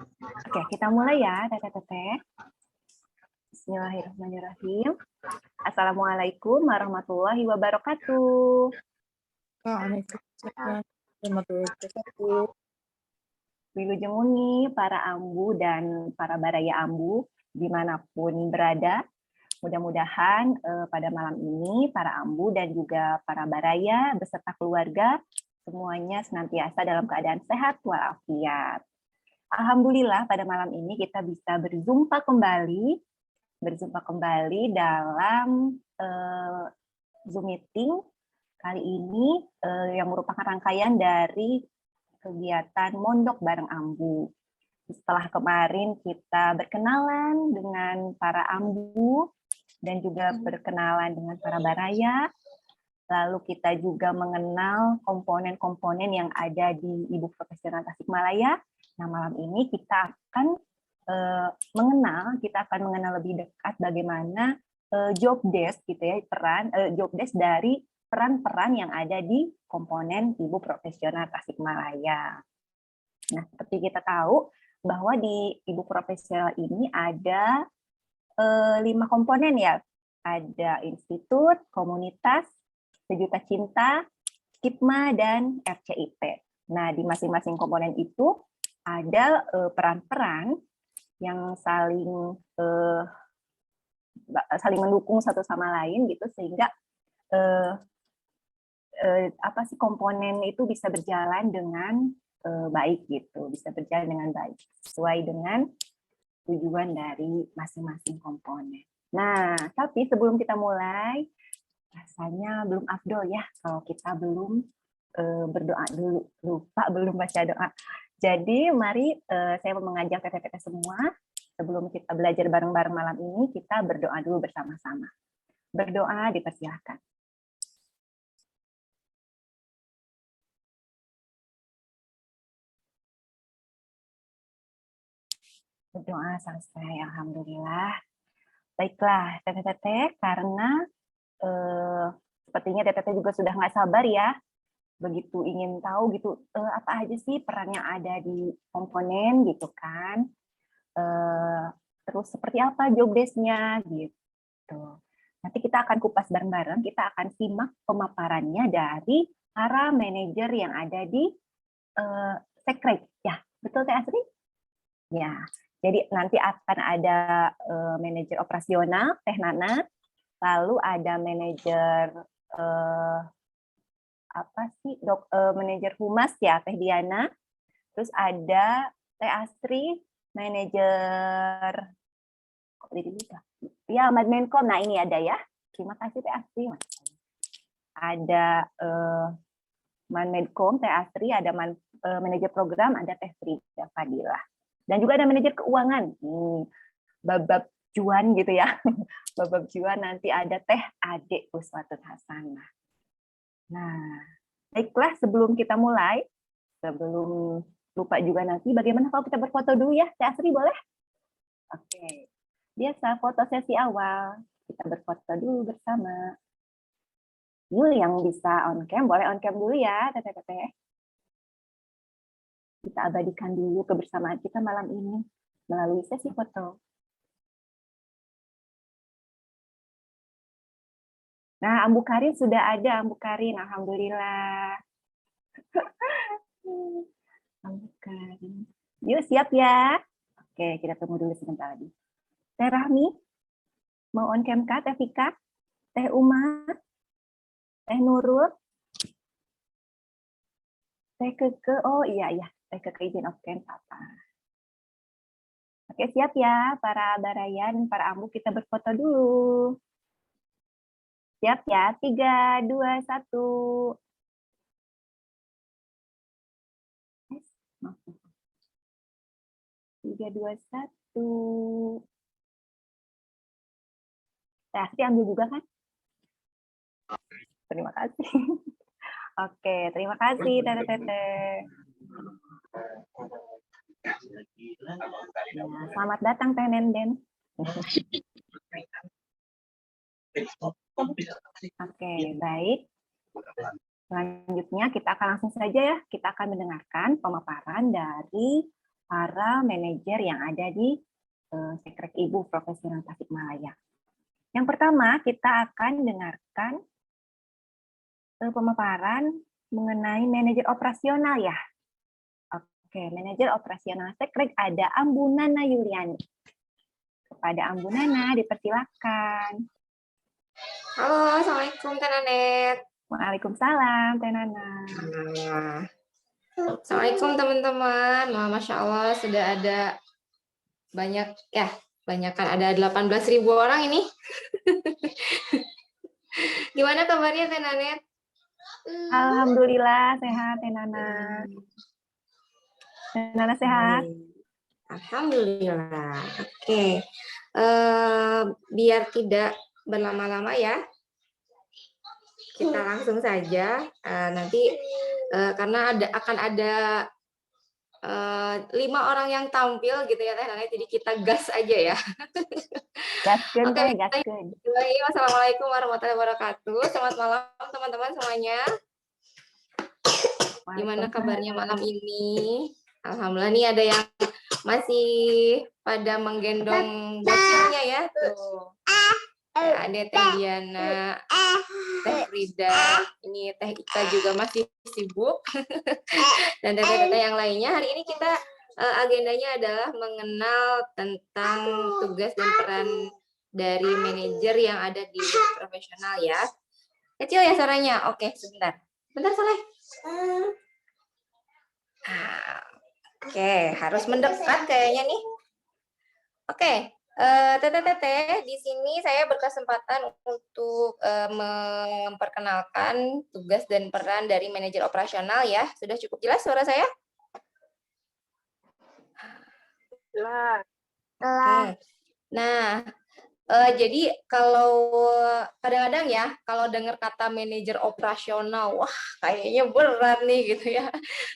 Oke, kita mulai ya, Teteh-teteh. Bismillahirrahmanirrahim. Assalamualaikum warahmatullahi wabarakatuh. Waalaikumsalam warahmatullahi wabarakatuh. Wilujeng Uni, para ambu dan para baraya ambu, dimanapun berada. Mudah-mudahan pada malam ini, para ambu dan juga para baraya beserta keluarga, semuanya senantiasa dalam keadaan sehat walafiat. Alhamdulillah pada malam ini kita bisa berjumpa kembali dalam Zoom meeting kali ini yang merupakan rangkaian dari kegiatan Mondok Bareng Ambu. Setelah kemarin kita berkenalan dengan para ambu dan juga berkenalan dengan para baraya, lalu kita juga mengenal komponen-komponen yang ada di Ibu Profesional Tasikmalaya. Nah, malam ini kita akan mengenal lebih dekat bagaimana job desk gitu ya, job desk dari peran-peran yang ada di komponen Ibu Profesional Tasikmalaya. Nah, seperti kita tahu bahwa di Ibu Profesional ini ada 5 komponen ya. Ada institut, komunitas, sejuta cinta, KIPMA, dan RCIP. Nah, di masing-masing komponen itu ada peran-peran yang saling mendukung satu sama lain gitu, sehingga komponen itu bisa berjalan dengan baik gitu, bisa berjalan dengan baik sesuai dengan tujuan dari masing-masing komponen. Nah, tapi sebelum kita mulai, rasanya belum afdol ya kalau kita belum berdoa dulu, lupa belum baca doa. Jadi mari saya mau mengajak teteh-teteh semua, sebelum kita belajar bareng-bareng malam ini, kita berdoa dulu bersama-sama. Berdoa dipersilahkan. Berdoa selesai, alhamdulillah. Baiklah, teteh-teteh, karena sepertinya teteh-teteh juga sudah nggak sabar ya, begitu ingin tahu gitu apa aja sih peran yang ada di komponen gitu kan, terus seperti apa job desk-nya gitu. Nanti kita akan kupas bareng-bareng, kita akan simak pemaparannya dari para manajer yang ada di Sekret. Ya, betul Teh Asri? Ya, jadi nanti akan ada manajer operasional Teh Nana, lalu ada manajer manajer humas ya Teh Diana, terus ada Teh Asri, manajer ya Menkom. Nah ini ada ya, terima kasih Teh Asri. Ada Menkom Teh Asri, ada manajer program, ada Teh Frida Fadila, dan juga ada manajer keuangan. Babab cuan gitu ya, babab cuan nanti ada Teh Ade Uswatut Hasanah. Nah, baiklah, sebelum kita mulai, sebelum lupa juga nanti, bagaimana kalau kita berfoto dulu ya, Teh Asri boleh? Oke, biasa foto sesi awal, kita berfoto dulu bersama. Yuk yang bisa on cam, boleh on cam dulu ya, teteh-teteh. Kita abadikan dulu kebersamaan kita malam ini melalui sesi foto. Nah, Ambu Karin sudah ada, Ambu Karin, alhamdulillah. Ambu Karin. Yuk, siap ya? Oke, kita tunggu dulu sebentar lagi. Teh Rahmi, mau on cam Kak, Teh Vika, Teh Uma, Teh Nurul, Teh Keke, oh iya, Teh Keke izin off cam, Papa. Oke, siap ya, para baraya dan para ambu, kita berfoto dulu. Siap ya, 3, 2, 1. 3, 2, 1. Reaksi ambil juga kan? Terima kasih. Oke, terima kasih Teteh. Nah, selamat datang Teh Nenden. Oke, baik. Selanjutnya kita akan langsung saja ya, kita akan mendengarkan pemaparan dari para manajer yang ada di Sekrek Ibu Profesional Tasikmalaya. Yang pertama, kita akan dengarkan pemaparan mengenai manajer operasional ya. Oke, manajer operasional Sekrek ada Ambu Nana Yuliani. Kepada Ambu Nana, dipersilakan. Halo, Assalamualaikum Teh Nanet. Waalaikumsalam, Teh Nana. Assalamualaikum teman-teman. Masya Allah sudah ada banyak ya, banyak kan ada 18.000 orang ini. Gimana kabarnya Teh Nanet? Alhamdulillah sehat, Teh Nana. Teh Nana sehat? Alhamdulillah. Oke. Biar tidak berlama-lama ya, kita langsung saja nanti karena akan ada 5 orang yang tampil gitu ya Teh Nana, jadi kita gas aja ya. Gaskeun, Oke, gaskeun. Wassalamualaikum warahmatullahi wabarakatuh. Selamat malam teman-teman semuanya. Gimana kabarnya malam ini? Alhamdulillah nih ada yang masih pada menggendong bocilnya ya tuh. Ada Teh Diana, Teh Frida, ini Teh Ika juga masih sibuk, dan tete-tete yang lainnya. Hari ini kita agendanya adalah mengenal tentang tugas dan peran dari manajer yang ada di profesional ya. Kecil ya suaranya? Oke, sebentar. Bentar, Soleh. Oke, harus mendekat kayaknya nih. Oke. Tete-tete, di sini saya berkesempatan untuk memperkenalkan tugas dan peran dari manajer operasional ya. Sudah cukup jelas suara saya? Jelas. Oke. Nah, jadi kalau kadang-kadang ya, kalau dengar kata manajer operasional, wah kayaknya berat nih gitu ya,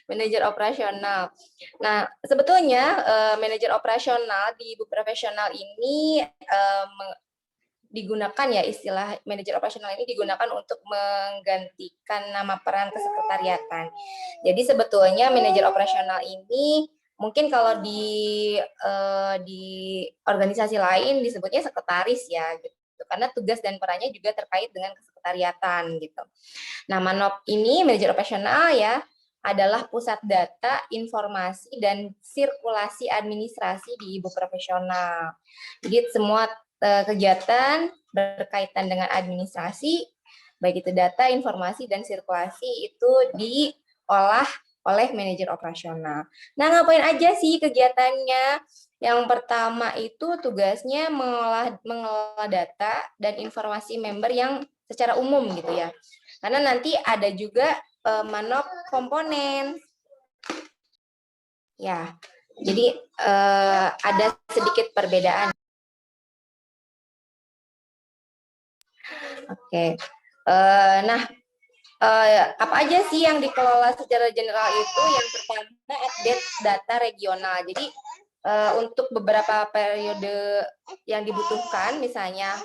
manajer operasional. Nah, sebetulnya manajer operasional di ibu profesional ini digunakan ya, istilah manajer operasional ini digunakan untuk menggantikan nama peran kesekretariatan. Jadi sebetulnya manajer operasional ini mungkin kalau di organisasi lain disebutnya sekretaris ya gitu, karena tugas dan perannya juga terkait dengan kesekretariatan gitu. Nah, Manop ini manajer operasional ya adalah pusat data, informasi dan sirkulasi administrasi di ibu profesional. Jadi semua kegiatan berkaitan dengan administrasi, baik itu data, informasi dan sirkulasi itu diolah oleh manajer operasional. Nah, ngapain aja sih kegiatannya? Yang pertama itu tugasnya mengelola data dan informasi member yang secara umum gitu ya. Karena nanti ada juga manop komponen. Ya, jadi ada sedikit perbedaan. Oke. Nah, apa aja sih yang dikelola secara general itu? Yang pertama update data regional. Jadi untuk beberapa periode yang dibutuhkan, misalnya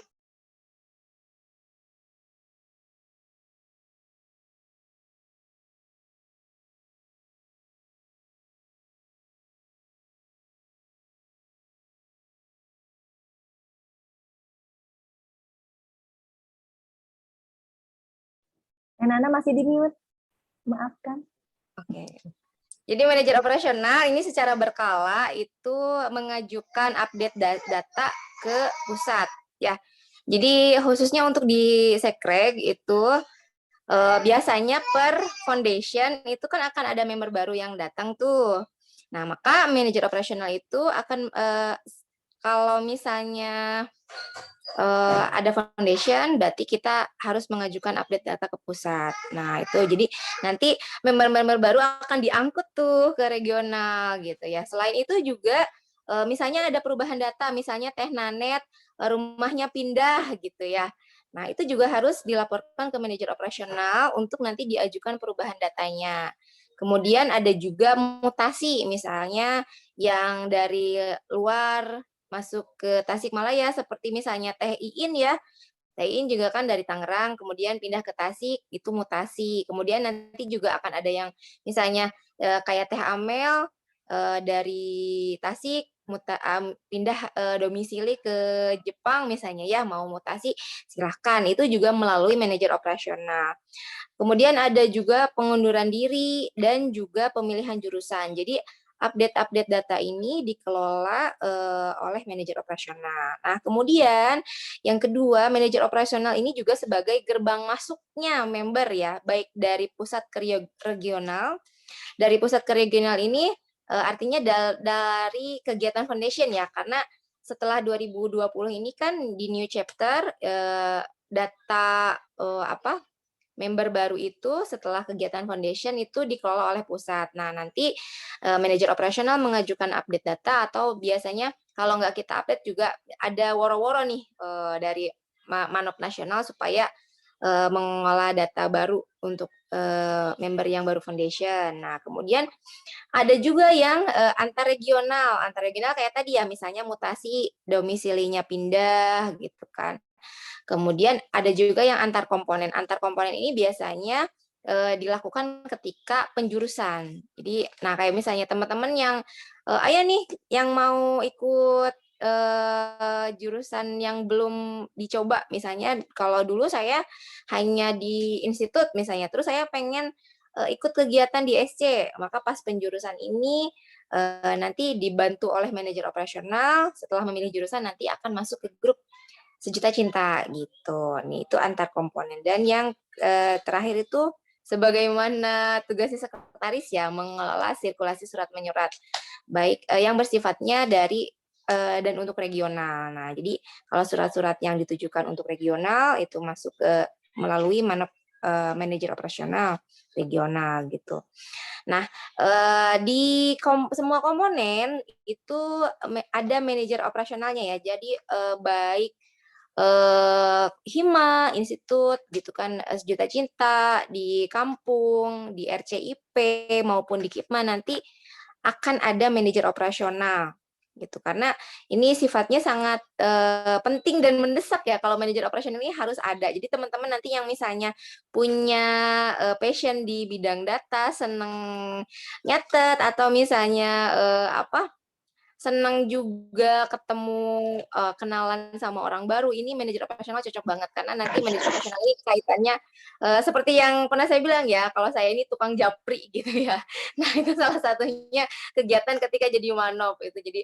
Nana masih di mute. Maafkan. Oke. Jadi manajer operasional ini secara berkala itu mengajukan update data ke pusat ya. Jadi khususnya untuk di Sekrek itu biasanya per foundation itu kan akan ada member baru yang datang tuh. Nah, maka manajer operasional itu akan kalau misalnya ada foundation, berarti kita harus mengajukan update data ke pusat. Nah, itu jadi nanti member-member baru akan diangkut tuh ke regional gitu ya. Selain itu juga misalnya ada perubahan data, misalnya Teh Nanet rumahnya pindah gitu ya. Nah, itu juga harus dilaporkan ke manajer operasional untuk nanti diajukan perubahan datanya. Kemudian ada juga mutasi, misalnya yang dari luar masuk ke Tasikmalaya, seperti misalnya Teh Iin ya. Teh Iin juga kan dari Tangerang, kemudian pindah ke Tasik, itu mutasi. Kemudian nanti juga akan ada yang misalnya kayak Teh Amel dari Tasik pindah domisili ke Jepang misalnya ya, mau mutasi silahkan, itu juga melalui manajer operasional. Kemudian ada juga pengunduran diri dan juga pemilihan jurusan. Jadi update-update data ini dikelola oleh manajer operasional. Nah, kemudian yang kedua, manajer operasional ini juga sebagai gerbang masuknya member ya, baik dari pusat ke regional. Dari pusat ke regional ini artinya dari kegiatan foundation ya, karena setelah 2020 ini kan di new chapter data member baru itu setelah kegiatan foundation itu dikelola oleh pusat. Nah, nanti manajer operasional mengajukan update data atau biasanya kalau nggak kita update juga ada woro-woro nih dari Manop Nasional supaya mengolah data baru untuk member yang baru foundation. Nah, kemudian ada juga yang antar regional kayak tadi ya, misalnya mutasi domisilinya pindah gitu kan. Kemudian ada juga yang antar komponen. Antar komponen ini biasanya dilakukan ketika penjurusan. Jadi, nah kayak misalnya teman-teman yang ayo nih yang mau ikut jurusan yang belum dicoba, misalnya kalau dulu saya hanya di institut misalnya, terus saya pengen ikut kegiatan di SC, maka pas penjurusan ini nanti dibantu oleh manajer operasional, setelah memilih jurusan nanti akan masuk ke grup Sejuta Cinta gitu. Nih itu antar komponen. Dan yang terakhir itu sebagaimana tugasnya sekretaris ya, mengelola sirkulasi surat menyurat baik yang bersifatnya dari dan untuk regional. Nah, jadi kalau surat-surat yang ditujukan untuk regional itu masuk ke melalui manajer operasional regional gitu. Nah, di semua komponen itu ada manajer operasionalnya ya. Jadi baik Hima, institut gitu kan, Sejuta Cinta, di kampung, di RCIP maupun di KIPMA nanti akan ada manajer operasional gitu, karena ini sifatnya sangat penting dan mendesak ya, kalau manajer operasional ini harus ada. Jadi teman-teman nanti yang misalnya punya passion di bidang data, seneng nyatet atau misalnya senang juga ketemu kenalan sama orang baru, ini manajer operasional cocok banget karena nanti manajer operasional ini kaitannya seperti yang pernah saya bilang ya, kalau saya ini tukang japri gitu ya. Nah, itu salah satunya kegiatan ketika jadi Manop itu. Jadi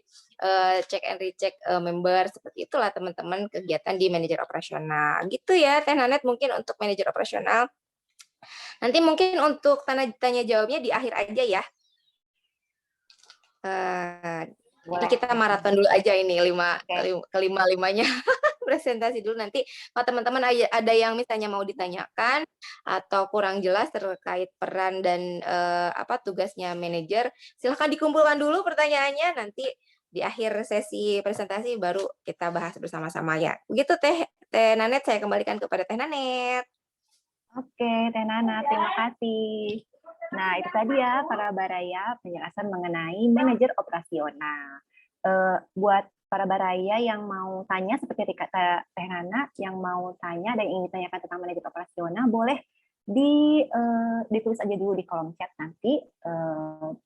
check and recheck member, seperti itulah teman-teman kegiatan di manajer operasional. Gitu ya, Teh Nanet mungkin untuk manajer operasional. Nanti mungkin untuk tanya jawabnya di akhir aja ya. Jadi kita maraton dulu aja ini kelima-limanya presentasi dulu, nanti kalau teman-teman ada yang misalnya mau ditanyakan atau kurang jelas terkait peran dan tugasnya manajer, silahkan dikumpulkan dulu pertanyaannya, nanti di akhir sesi presentasi baru kita bahas bersama-sama ya. Begitu Teh Nanet, saya kembalikan kepada Teh Nanet. Oke, Teh Nana, terima kasih. Nah, itu tadi ya para baraya penjelasan mengenai manajer operasional. Buat para baraya yang mau tanya seperti kata Teh Nana, yang mau tanya dan ingin ditanyakan tentang manajer operasional, boleh ditulis aja dulu di kolom chat, nanti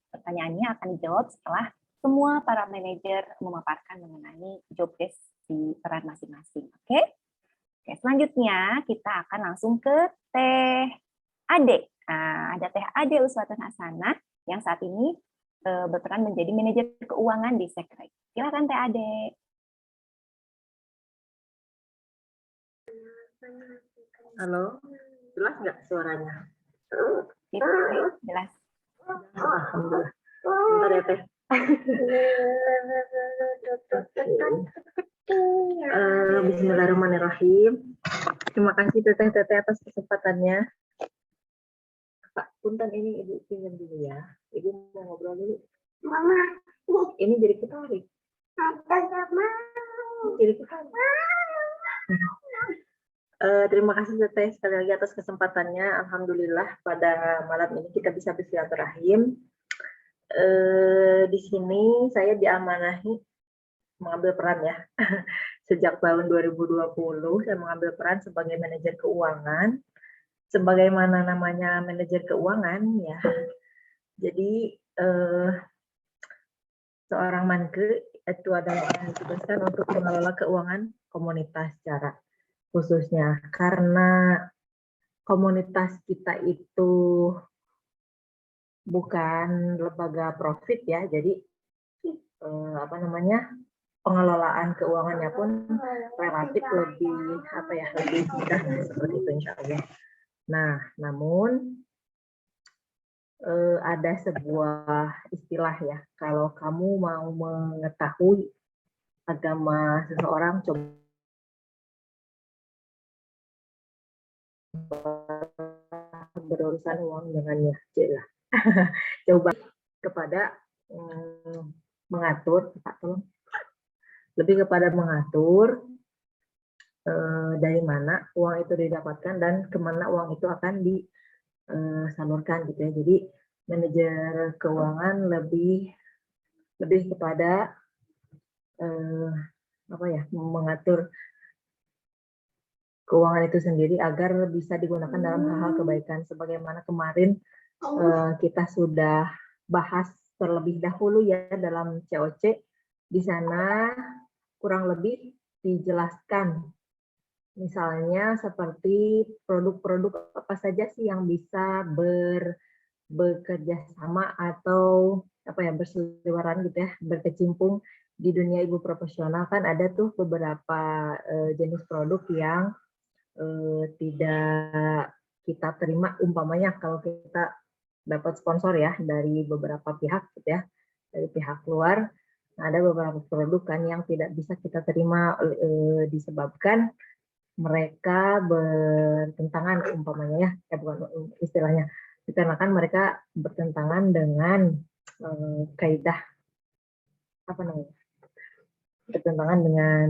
pertanyaannya akan dijawab setelah semua para manajer memaparkan mengenai job desk di peran masing-masing. Oke? Oke, selanjutnya kita akan langsung ke Teh Ade. Nah, ada Teh Ade Uswatun Hasanah yang saat ini berperan menjadi manajer keuangan di Sekre. Silakan Teh Ade. Halo, jelas nggak suaranya? Jelas. Alhamdulillah. Bentar ya Teh. Bismillahirrahmanirrahim. Terima kasih Teteh atas kesempatannya. Pak, punten ini Ibu pinjam dulu ya. Ibu mau ngobrol dulu. Mama. Ini jadi ketarik. Jadi ketarik. Terima kasih Teteh sekali lagi atas kesempatannya. Alhamdulillah pada malam ini kita bisa bersilaturahim. Di sini saya diamanahi mengambil peran ya. Sejak tahun 2020 saya mengambil peran sebagai manajer keuangan. Sebagaimana namanya manajer keuangan ya. Jadi seorang Manke itu adalah yang ditugaskan untuk mengelola keuangan komunitas secara khususnya karena komunitas kita itu bukan lembaga profit ya, jadi pengelolaan keuangannya pun relatif lebih mudah seperti itu insya Allah. Nah, namun ada sebuah istilah ya, kalau kamu mau mengetahui agama seseorang, coba berurusan uang dengannya, coba kepada mengatur, Pak, tolong. Lebih kepada mengatur dari mana uang itu didapatkan dan kemana uang itu akan disalurkan gitu ya. Jadi manajer keuangan lebih kepada mengatur keuangan itu sendiri agar bisa digunakan dalam hal-hal kebaikan. Sebagaimana kemarin kita sudah bahas terlebih dahulu ya dalam COC, di sana kurang lebih dijelaskan misalnya seperti produk-produk apa saja sih yang bisa bekerja sama atau berseliweran gitu ya, berkecimpung di dunia ibu profesional. Kan ada tuh beberapa jenis produk yang tidak kita terima, umpamanya kalau kita dapat sponsor ya dari beberapa pihak gitu ya, dari pihak luar. Nah, ada beberapa produk kan yang tidak bisa kita terima disebabkan mereka bertentangan umpamanya ya, bukan istilahnya, dikarenakan mereka bertentangan dengan kaidah bertentangan dengan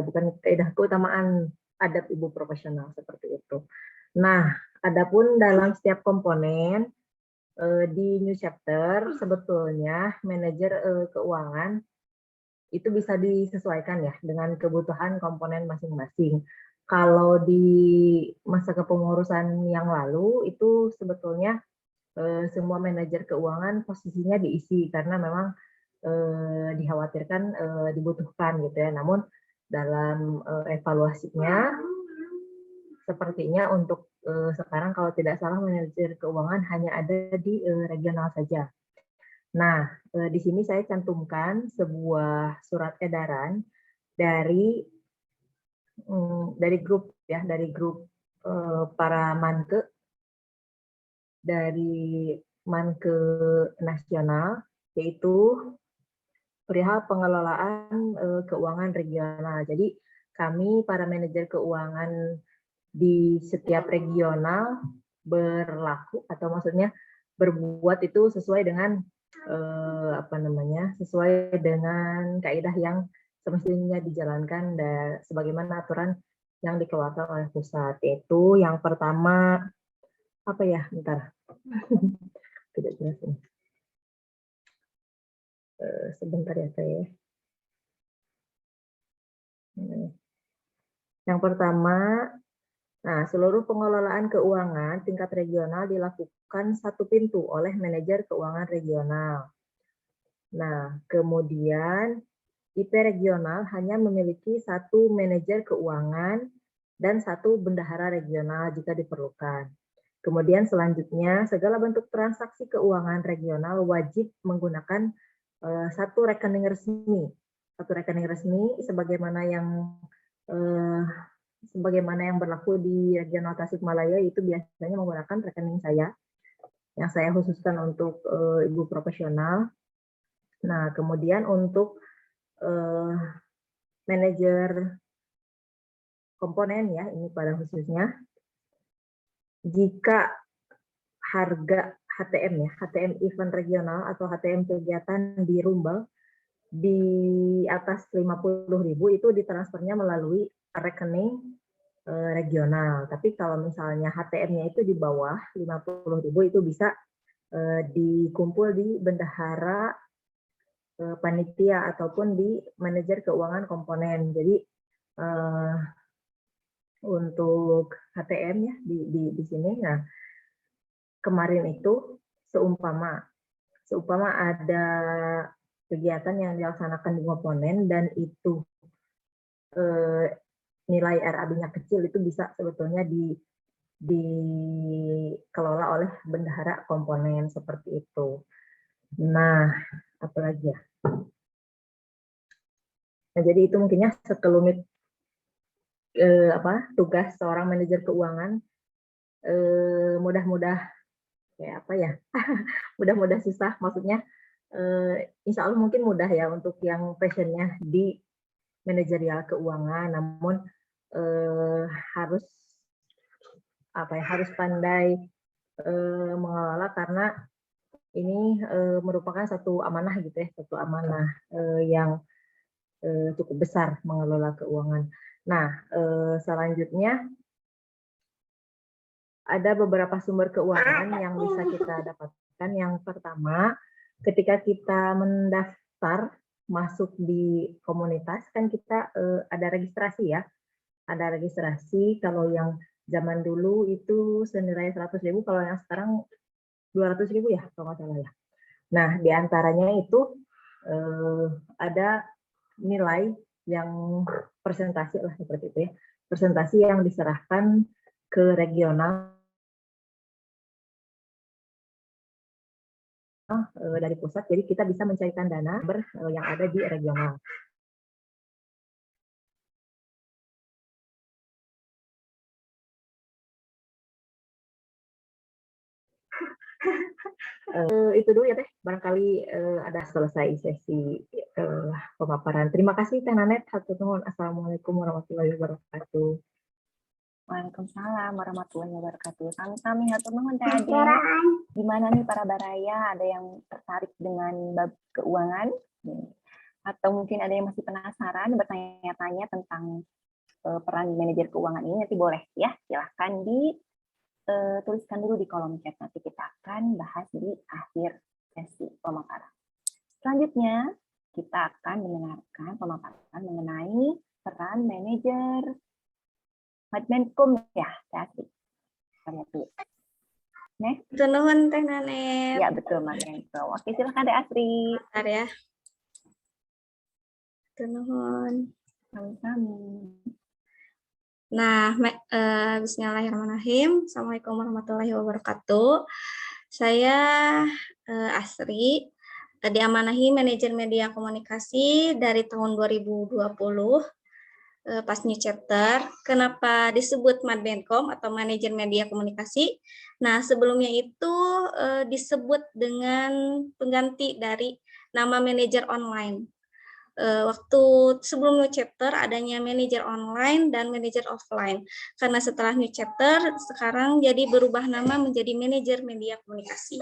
bukan kaidah keutamaan adab ibu profesional seperti itu. Nah, adapun dalam setiap komponen di new chapter sebetulnya manajer keuangan itu bisa disesuaikan ya dengan kebutuhan komponen masing-masing. Kalau di masa kepengurusan yang lalu itu sebetulnya semua manajer keuangan posisinya diisi karena memang dikhawatirkan dibutuhkan gitu ya. Namun dalam evaluasinya sepertinya untuk sekarang kalau tidak salah manajer keuangan hanya ada di regional saja. Nah, di sini saya cantumkan sebuah surat edaran dari grup ya, dari grup para Manke, dari Manke nasional, yaitu perihal pengelolaan keuangan regional. Jadi kami para manajer keuangan di setiap regional berlaku atau maksudnya berbuat itu sesuai dengan sesuai dengan kaidah yang semestinya dijalankan dan sebagaimana aturan yang dikeluarkan oleh pusat. Yaitu yang pertama tidak jelas ini. Sebentar ya saya. Yang pertama, seluruh pengelolaan keuangan tingkat regional dilakukan satu pintu oleh manajer keuangan regional. Nah, kemudian IP regional hanya memiliki satu manajer keuangan dan satu bendahara regional jika diperlukan. Kemudian selanjutnya, segala bentuk transaksi keuangan regional wajib menggunakan satu rekening resmi. Satu rekening resmi sebagaimana yang berlaku di regional Tasikmalaya, itu biasanya menggunakan rekening saya yang saya khususkan untuk ibu profesional. Nah, kemudian untuk manajer komponen ya, ini pada khususnya, jika harga HTM ya, HTM event regional atau HTM kegiatan di Rumbel di atas 50.000 itu ditransfernya melalui rekening regional. Tapi kalau misalnya HTM-nya itu di bawah 50.000 itu bisa dikumpul di bendahara panitia ataupun di manajer keuangan komponen. Jadi untuk HTM ya di sini, nah kemarin itu seumpama seumpama ada kegiatan yang dilaksanakan di komponen dan itu nilai RAB-nya kecil, itu bisa sebetulnya dikelola oleh bendahara komponen seperti itu. Nah, apalagi ya? Nah, jadi itu mungkinnya sekelumit tugas seorang manajer keuangan. Mudah-mudah kayak apa ya? Mudah-mudah susah, maksudnya insya Allah mungkin mudah ya untuk yang passionnya di manajerial keuangan, namun harus harus pandai mengelola, karena ini merupakan satu amanah gitu ya, satu amanah yang cukup besar mengelola keuangan. Nah, selanjutnya ada beberapa sumber keuangan yang bisa kita dapatkan. Yang pertama, ketika kita mendaftar masuk di komunitas, kan kita ada registrasi ya. Ada registrasi, kalau yang zaman dulu itu senilai 100.000, kalau yang sekarang 200.000 ya, kalau nggak salah ya. Nah, diantaranya itu ada nilai yang presentasi lah seperti itu ya. Presentasi yang diserahkan ke regional dari pusat, jadi kita bisa mencairkan dana yang ada di regional. Itu dulu ya Teh, barangkali ada selesai sesi pemaparan. Terima kasih Teh Nanet. Assalamualaikum warahmatullahi wabarakatuh. Waalaikumsalam warahmatullahi wabarakatuh. Kami hatur nuhun Teh Ade. Gimana nih para baraya, ada yang tertarik dengan bab keuangan? Atau mungkin ada yang masih penasaran bertanya-tanya tentang peran manajer keuangan ini? Nanti boleh ya, silahkan tuliskan dulu di kolom chat. Nanti kita akan bahas di akhir sesi pemaparan. Selanjutnya, kita akan mendengarkan pemaparan mengenai peran manajer Madmenkom ya, Asri. Kita lihat dulu. Next. Betul nuhun Teh Nanet. Ya, betul Madmenkom. Oke, silakan Dek Asri. Bentar ya. Betul nuhun. Sama-sama. Nah, bismillahirrahmanirrahim. Assalamualaikum warahmatullahi wabarakatuh. Saya Asri, diamanahi manajer media komunikasi dari tahun 2020 pas new chapter. Kenapa disebut Madmenkom atau manajer media komunikasi? Nah, sebelumnya itu disebut dengan pengganti dari nama manajer online. Waktu sebelum new chapter adanya manajer online dan manajer offline. Karena setelah new chapter sekarang jadi berubah nama menjadi manajer media komunikasi.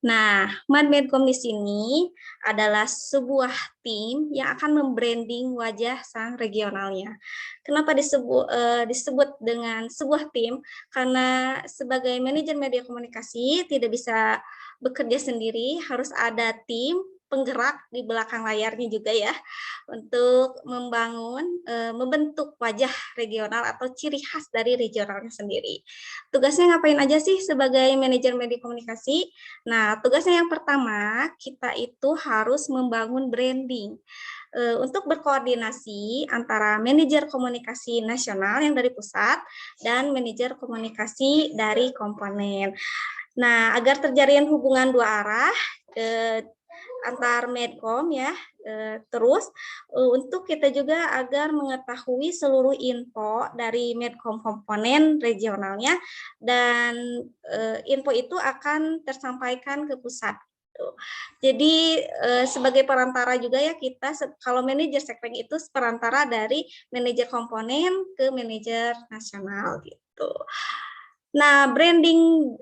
Nah, Madmenkom di sini adalah sebuah tim yang akan membranding wajah sang regionalnya. Kenapa disebut dengan sebuah tim? Karena sebagai manajer media komunikasi tidak bisa bekerja sendiri, harus ada tim penggerak di belakang layarnya juga ya, untuk membentuk wajah regional atau ciri khas dari regionalnya sendiri. Tugasnya ngapain aja sih sebagai manajer media komunikasi? Nah, tugasnya yang pertama, kita itu harus membangun branding. Untuk berkoordinasi antara manajer komunikasi nasional yang dari pusat dan manajer komunikasi dari komponen. Nah, agar terjalin hubungan dua arah, antar Medcom ya, terus untuk kita juga agar mengetahui seluruh info dari Medcom komponen regionalnya, dan info itu akan tersampaikan ke pusat. Jadi sebagai perantara juga ya, kita kalau manajer sekreteng itu perantara dari manajer komponen ke manajer nasional gitu. Nah, branding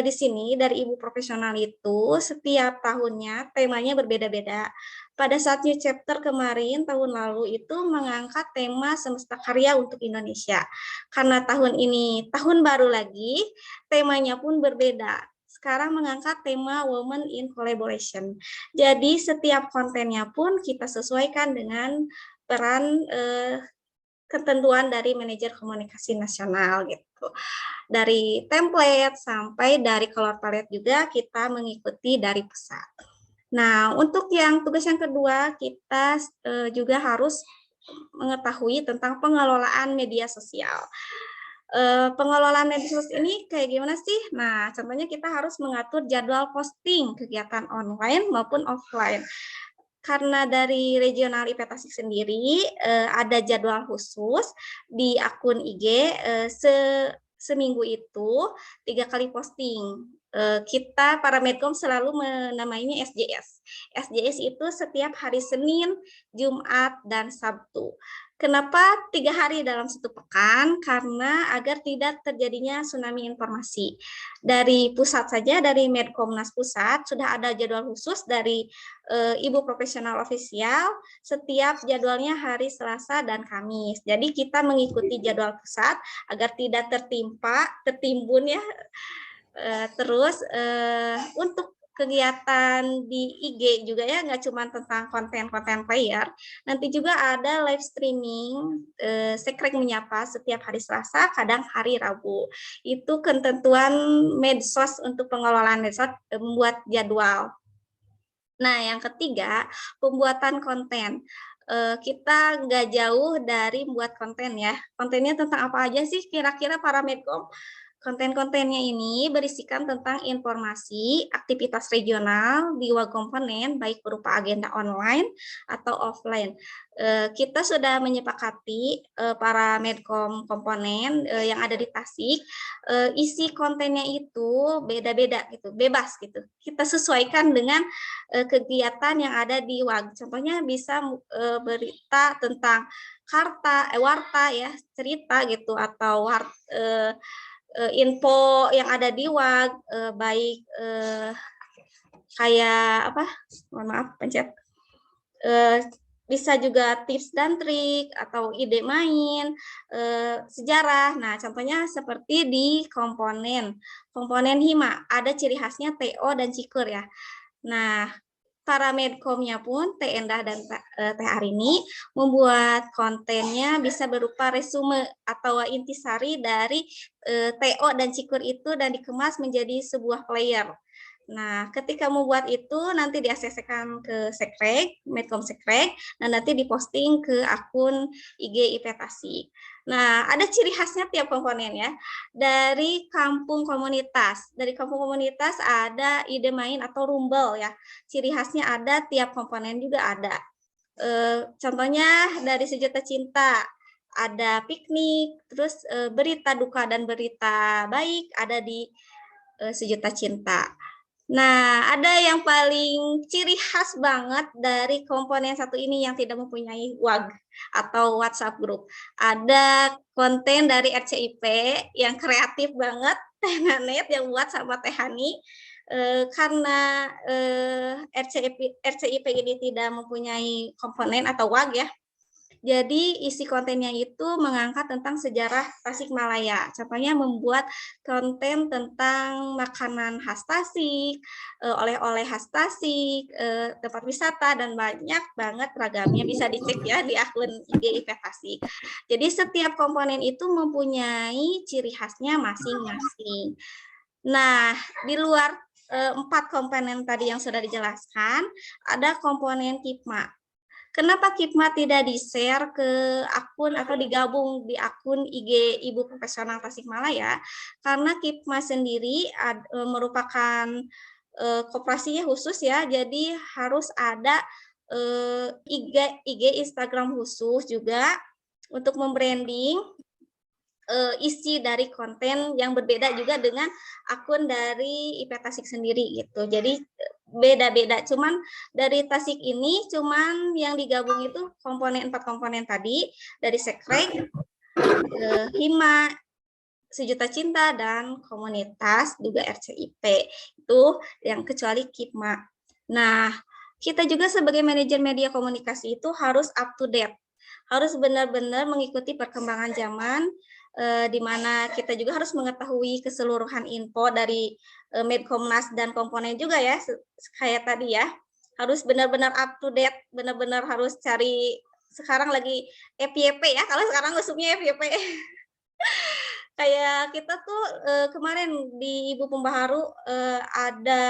di sini dari Ibu Profesional itu setiap tahunnya temanya berbeda-beda. Pada saat new chapter kemarin, tahun lalu itu mengangkat tema Semesta Karya untuk Indonesia. Karena tahun ini tahun baru lagi, temanya pun berbeda. Sekarang mengangkat tema Women in Collaboration. Jadi setiap kontennya pun kita sesuaikan dengan peran ketentuan dari manajer komunikasi nasional gitu. Dari template sampai dari color palette juga kita mengikuti dari pusat. Nah, untuk yang tugas yang kedua, kita juga harus mengetahui tentang pengelolaan media sosial. Pengelolaan media sosial ini kayak gimana sih? Nah, contohnya kita harus mengatur jadwal posting kegiatan online maupun offline. Karena dari regional IP Tasik sendiri ada jadwal khusus di akun IG seminggu itu 3 kali posting. Kita para Medcom selalu menamainya SJS. SJS itu setiap hari Senin, Jumat, dan Sabtu. Kenapa 3 hari dalam 1 pekan? Karena agar tidak terjadinya tsunami informasi. Dari pusat saja, dari Medkomnas Pusat, sudah ada jadwal khusus dari Ibu Profesional Official setiap jadwalnya hari Selasa dan Kamis. Jadi kita mengikuti jadwal pusat agar tidak tertimbun ya. Terus untuk kegiatan di IG juga ya, nggak cuma tentang konten-konten player, nanti juga ada live streaming Sekrek Menyapa setiap hari Selasa, kadang hari Rabu. Itu ketentuan medsos untuk pengelolaan medsos membuat jadwal. Nah, yang ketiga, pembuatan konten. Kita nggak jauh dari membuat konten ya. Kontennya tentang apa aja sih kira-kira para Medcom? Konten-kontennya ini berisikan tentang informasi, aktivitas regional di WAG komponen, baik berupa agenda online atau offline. Kita sudah menyepakati para Medcom komponen yang ada di Tasik, isi kontennya itu beda-beda gitu, bebas gitu. Kita sesuaikan dengan kegiatan yang ada di WAG. Contohnya bisa berita tentang warta ya, cerita gitu, atau info yang ada di WAG, baik kayak apa? Mohon maaf, pencet. Bisa juga tips dan trik atau ide main, sejarah. Nah, contohnya seperti di komponen Hima, ada ciri khasnya TO dan Cikur ya. Nah, para Medcomnya pun Teh Endah dan Teh Arini membuat kontennya bisa berupa resume atau intisari dari TO dan Cikur itu dan dikemas menjadi sebuah player. Nah, ketika membuat itu nanti di-ACC-kan ke Sekrek, Medcom Sekrek, dan nanti diposting ke akun IG IP Tasik. Nah, ada ciri khasnya tiap komponen ya. Dari kampung komunitas ada ide main atau rumbel ya. Ciri khasnya ada, tiap komponen juga ada. Contohnya dari Sejuta Cinta, ada piknik, terus berita duka dan berita baik ada di Sejuta Cinta. Nah, ada yang paling ciri khas banget dari komponen satu ini yang tidak mempunyai WAG atau WhatsApp group. Ada konten dari RCIP yang kreatif banget, Teh Nanet yang buat sama Teh Hani. Karena RCIP ini tidak mempunyai komponen atau WAG ya, jadi isi kontennya itu mengangkat tentang sejarah Tasikmalaya. Contohnya membuat konten tentang makanan khas Tasik, oleh-oleh khas Tasik, tempat wisata, dan banyak banget ragamnya. Bisa dicek ya di akun IG IP Tasik. Jadi setiap komponen itu mempunyai ciri khasnya masing-masing. Nah, di luar 4 komponen tadi yang sudah dijelaskan, ada komponen KIPMA. Kenapa KIPMA tidak di-share ke akun atau digabung di akun IG Ibu Profesional Tasikmalaya? Karena KIPMA sendiri merupakan koperasinya khusus ya, jadi harus ada IG Instagram khusus juga untuk membranding isi dari konten yang berbeda juga dengan akun dari IP Tasik sendiri gitu. Jadi beda-beda, cuman dari Tasik ini cuman yang digabung itu 4 komponen tadi dari Sekrek, Hima, Sejuta Cinta, dan komunitas juga RCIP. Itu yang kecuali KIPMA. Nah, kita juga sebagai manajer media komunikasi itu harus up to date. Harus benar-benar mengikuti perkembangan zaman, di mana kita juga harus mengetahui keseluruhan info dari Medkomnas dan komponen juga ya, kayak tadi ya. Harus benar-benar up to date, benar-benar harus cari, sekarang lagi FYP ya, kalau sekarang usupnya FYP. Kayak kita tuh kemarin di Ibu Pembaharu ada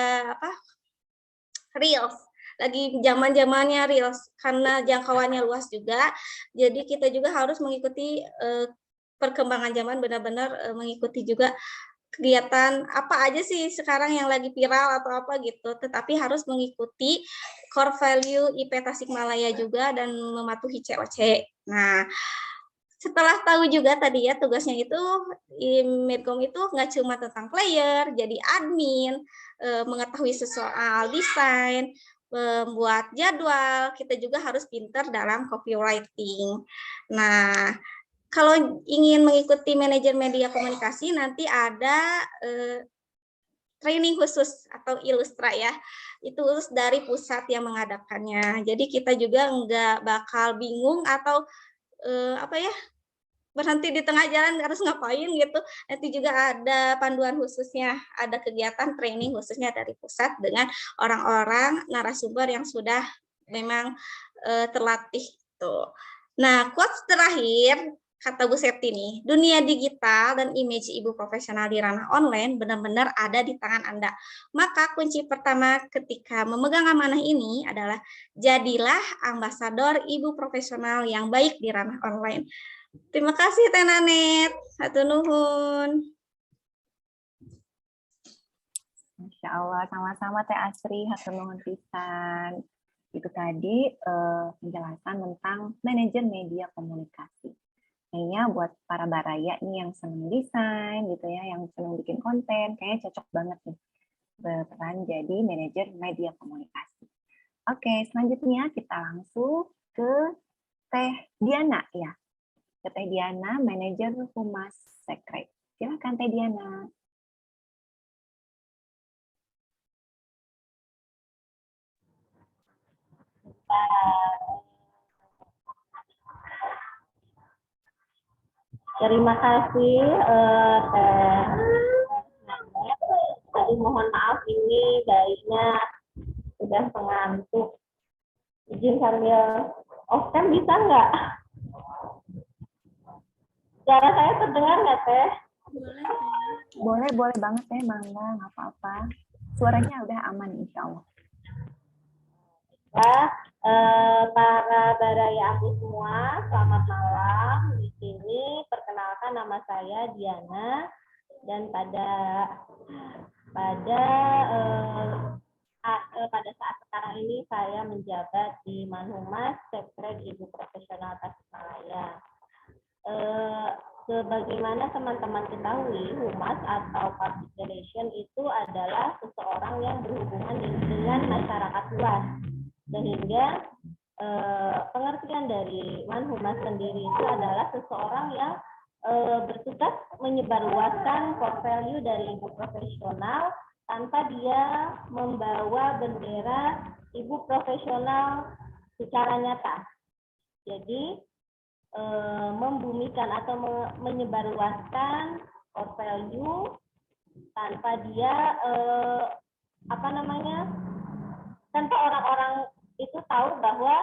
Reels. lagi zaman-zamannya Reels karena jangkauannya luas juga. Jadi kita juga harus mengikuti perkembangan zaman, benar-benar mengikuti juga kegiatan apa aja sih sekarang yang lagi viral atau apa gitu, tetapi harus mengikuti core value IP Tasikmalaya juga dan mematuhi COC. Nah, setelah tahu juga tadi ya tugasnya itu Medcom itu nggak cuma tentang player, jadi admin, mengetahui soal desain, membuat jadwal, kita juga harus pintar dalam copywriting. Nah, kalau ingin mengikuti manajer media komunikasi nanti ada training khusus atau Ilustra ya, itu khusus dari pusat yang mengadakannya. Jadi kita juga nggak bakal bingung atau berhenti di tengah jalan harus ngapain gitu. Nanti juga ada panduan khususnya, ada kegiatan training khususnya dari pusat dengan orang-orang narasumber yang sudah memang terlatih tuh. Nah, quotes terakhir kata Bu Septi nih, dunia digital dan image ibu profesional di ranah online benar-benar ada di tangan Anda. Maka kunci pertama ketika memegang amanah ini adalah jadilah ambasador ibu profesional yang baik di ranah online. Terima kasih Teh Nanet. Hatur nuhun. Masya Allah, sama-sama Teh Asri, hatur nuhun pisan. Itu tadi penjelasan tentang manajer media komunikasi. Kayaknya buat para baraya nih yang senang desain gitu ya, yang senang bikin konten, kayaknya cocok banget nih berperan jadi manajer media komunikasi. Oke, selanjutnya kita langsung ke Teh Diana ya. Ke Teh Diana, manajer Humas Sekret. Silakan Teh Diana. Terima kasih Teh. Tadi mohon maaf ini bayinya sudah mengantuk. Izin sambil off cam bisa nggak? Suara saya terdengar nggak Teh? Boleh banget Teh, mangga, nggak apa-apa. Suaranya udah aman insya Allah. Para baraya aku semua, selamat malam. Di sini perkenalkan nama saya Diana dan pada saat sekarang ini saya menjabat di Manhumas Sekret Ibu Profesional Tasikmalaya. Sebagaimana teman-teman ketahui, humas atau public relation itu adalah seseorang yang berhubungan dengan masyarakat luas. Sehingga pengertian dari Manhumas sendiri itu adalah seseorang yang bertugas menyebarluaskan core value dari ibu profesional tanpa dia membawa bendera ibu profesional secara nyata. Jadi membumikan atau menyebarluaskan core value tanpa dia tanpa orang-orang itu tahu bahwa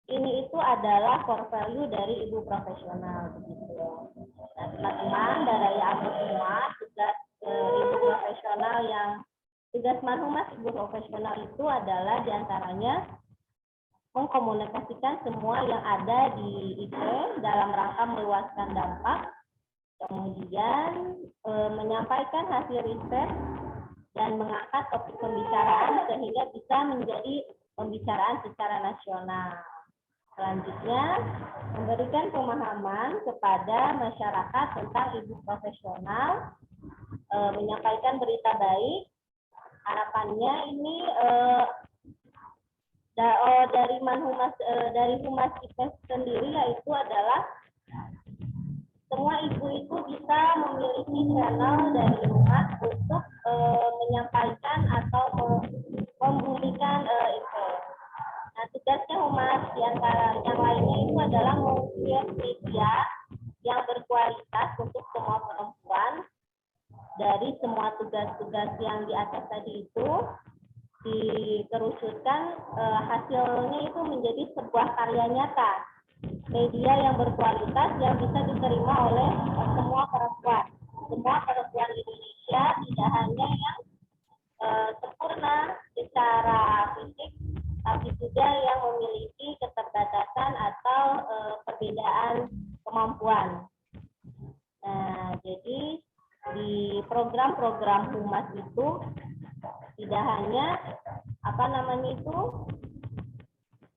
ini itu adalah core value dari ibu profesional begitu. Nah, teman-teman baraya aku semua, tugas ibu profesional yang tugas Manhumas ibu profesional itu adalah diantaranya mengkomunikasikan semua yang ada di IP dalam rangka meluaskan dampak, kemudian menyampaikan hasil riset dan mengangkat topik pembicaraan sehingga bisa menjadi pembicaraan secara nasional. Selanjutnya, memberikan pemahaman kepada masyarakat tentang ibu profesional, menyampaikan berita baik. Harapannya ini dari Manhumas dari Humas IPES sendiri yaitu adalah semua ibu itu bisa memiliki channel dari Humas untuk menyampaikan atau membumikan IPES. Nah, tugasnya Humas di antara yang lainnya itu adalah mengcreate media yang berkualitas untuk semua perempuan. Dari semua tugas-tugas yang di atas tadi itu dikerucutkan, hasilnya itu menjadi sebuah karya nyata, media yang berkualitas yang bisa diterima oleh semua perempuan Indonesia, tidak hanya yang sempurna secara fisik, tapi program-program humas itu tidak hanya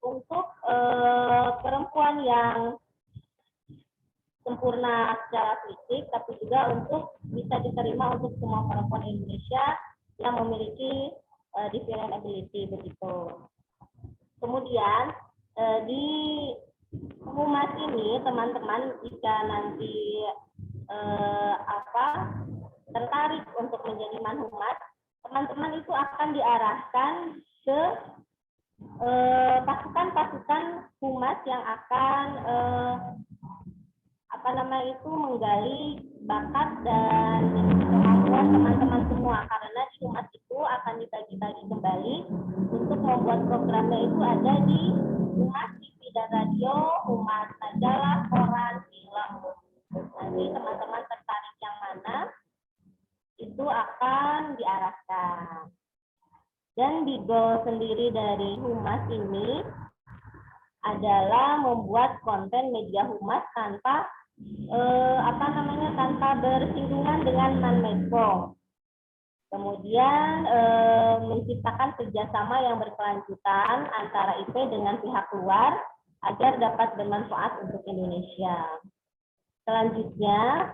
untuk perempuan yang sempurna secara fisik, tapi juga untuk bisa diterima untuk semua perempuan Indonesia yang memiliki different ability begitu. Kemudian di humas ini teman-teman jika nanti tertarik untuk menjadi manhumas, teman-teman itu akan diarahkan ke pasukan-pasukan humas yang akan menggali bakat dan kemampuan teman-teman semua, karena di humas itu akan dibagi-bagi kembali untuk membuat programnya itu ada di humas TV dan radio, humas majalah, koran, film. Nanti teman-teman tertarik yang mana itu akan diarahkan. Dan di goal sendiri dari humas ini adalah membuat konten media humas tanpa tanpa bersinggungan dengan non-medco. Kemudian menciptakan kerjasama yang berkelanjutan antara IP dengan pihak luar agar dapat bermanfaat untuk Indonesia. Selanjutnya,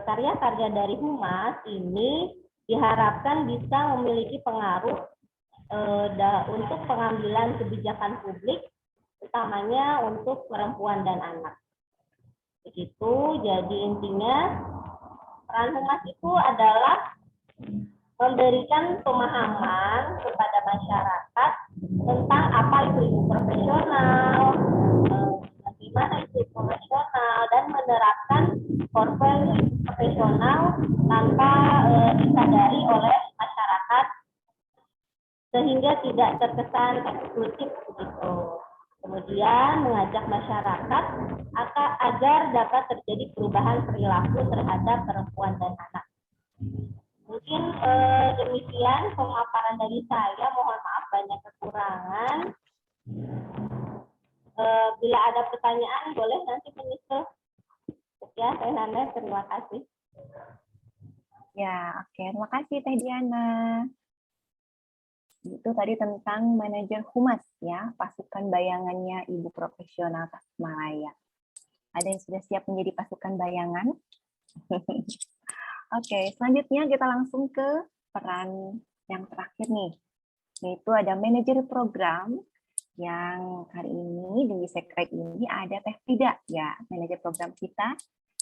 karya-karya dari humas ini diharapkan bisa memiliki pengaruh untuk pengambilan kebijakan publik, utamanya untuk perempuan dan anak. Begitu, jadi intinya peran humas itu adalah memberikan pemahaman kepada masyarakat tentang apa itu ilmu profesional, bagaimana itu profesional, dan menerapkan core value profesional tanpa disadari oleh masyarakat sehingga tidak terkesan eksklusif begitu. Kemudian mengajak masyarakat agar dapat terjadi perubahan perilaku terhadap perempuan dan anak. Mungkin demikian pemaparan dari saya. Mohon maaf banyak kekurangan. Bila ada pertanyaan boleh nanti menyusul. Ya, Teh Nana, terima kasih. Ya, oke. Terima kasih Teh Diana. Itu tadi tentang manajer humas ya, pasukan bayangannya Ibu Profesional Tasikmalaya. Ada yang sudah siap menjadi pasukan bayangan? Oke, selanjutnya kita langsung ke peran yang terakhir nih, yaitu ada manajer program yang hari ini di Sekrek ini ada Teh Frida ya, manajer program kita.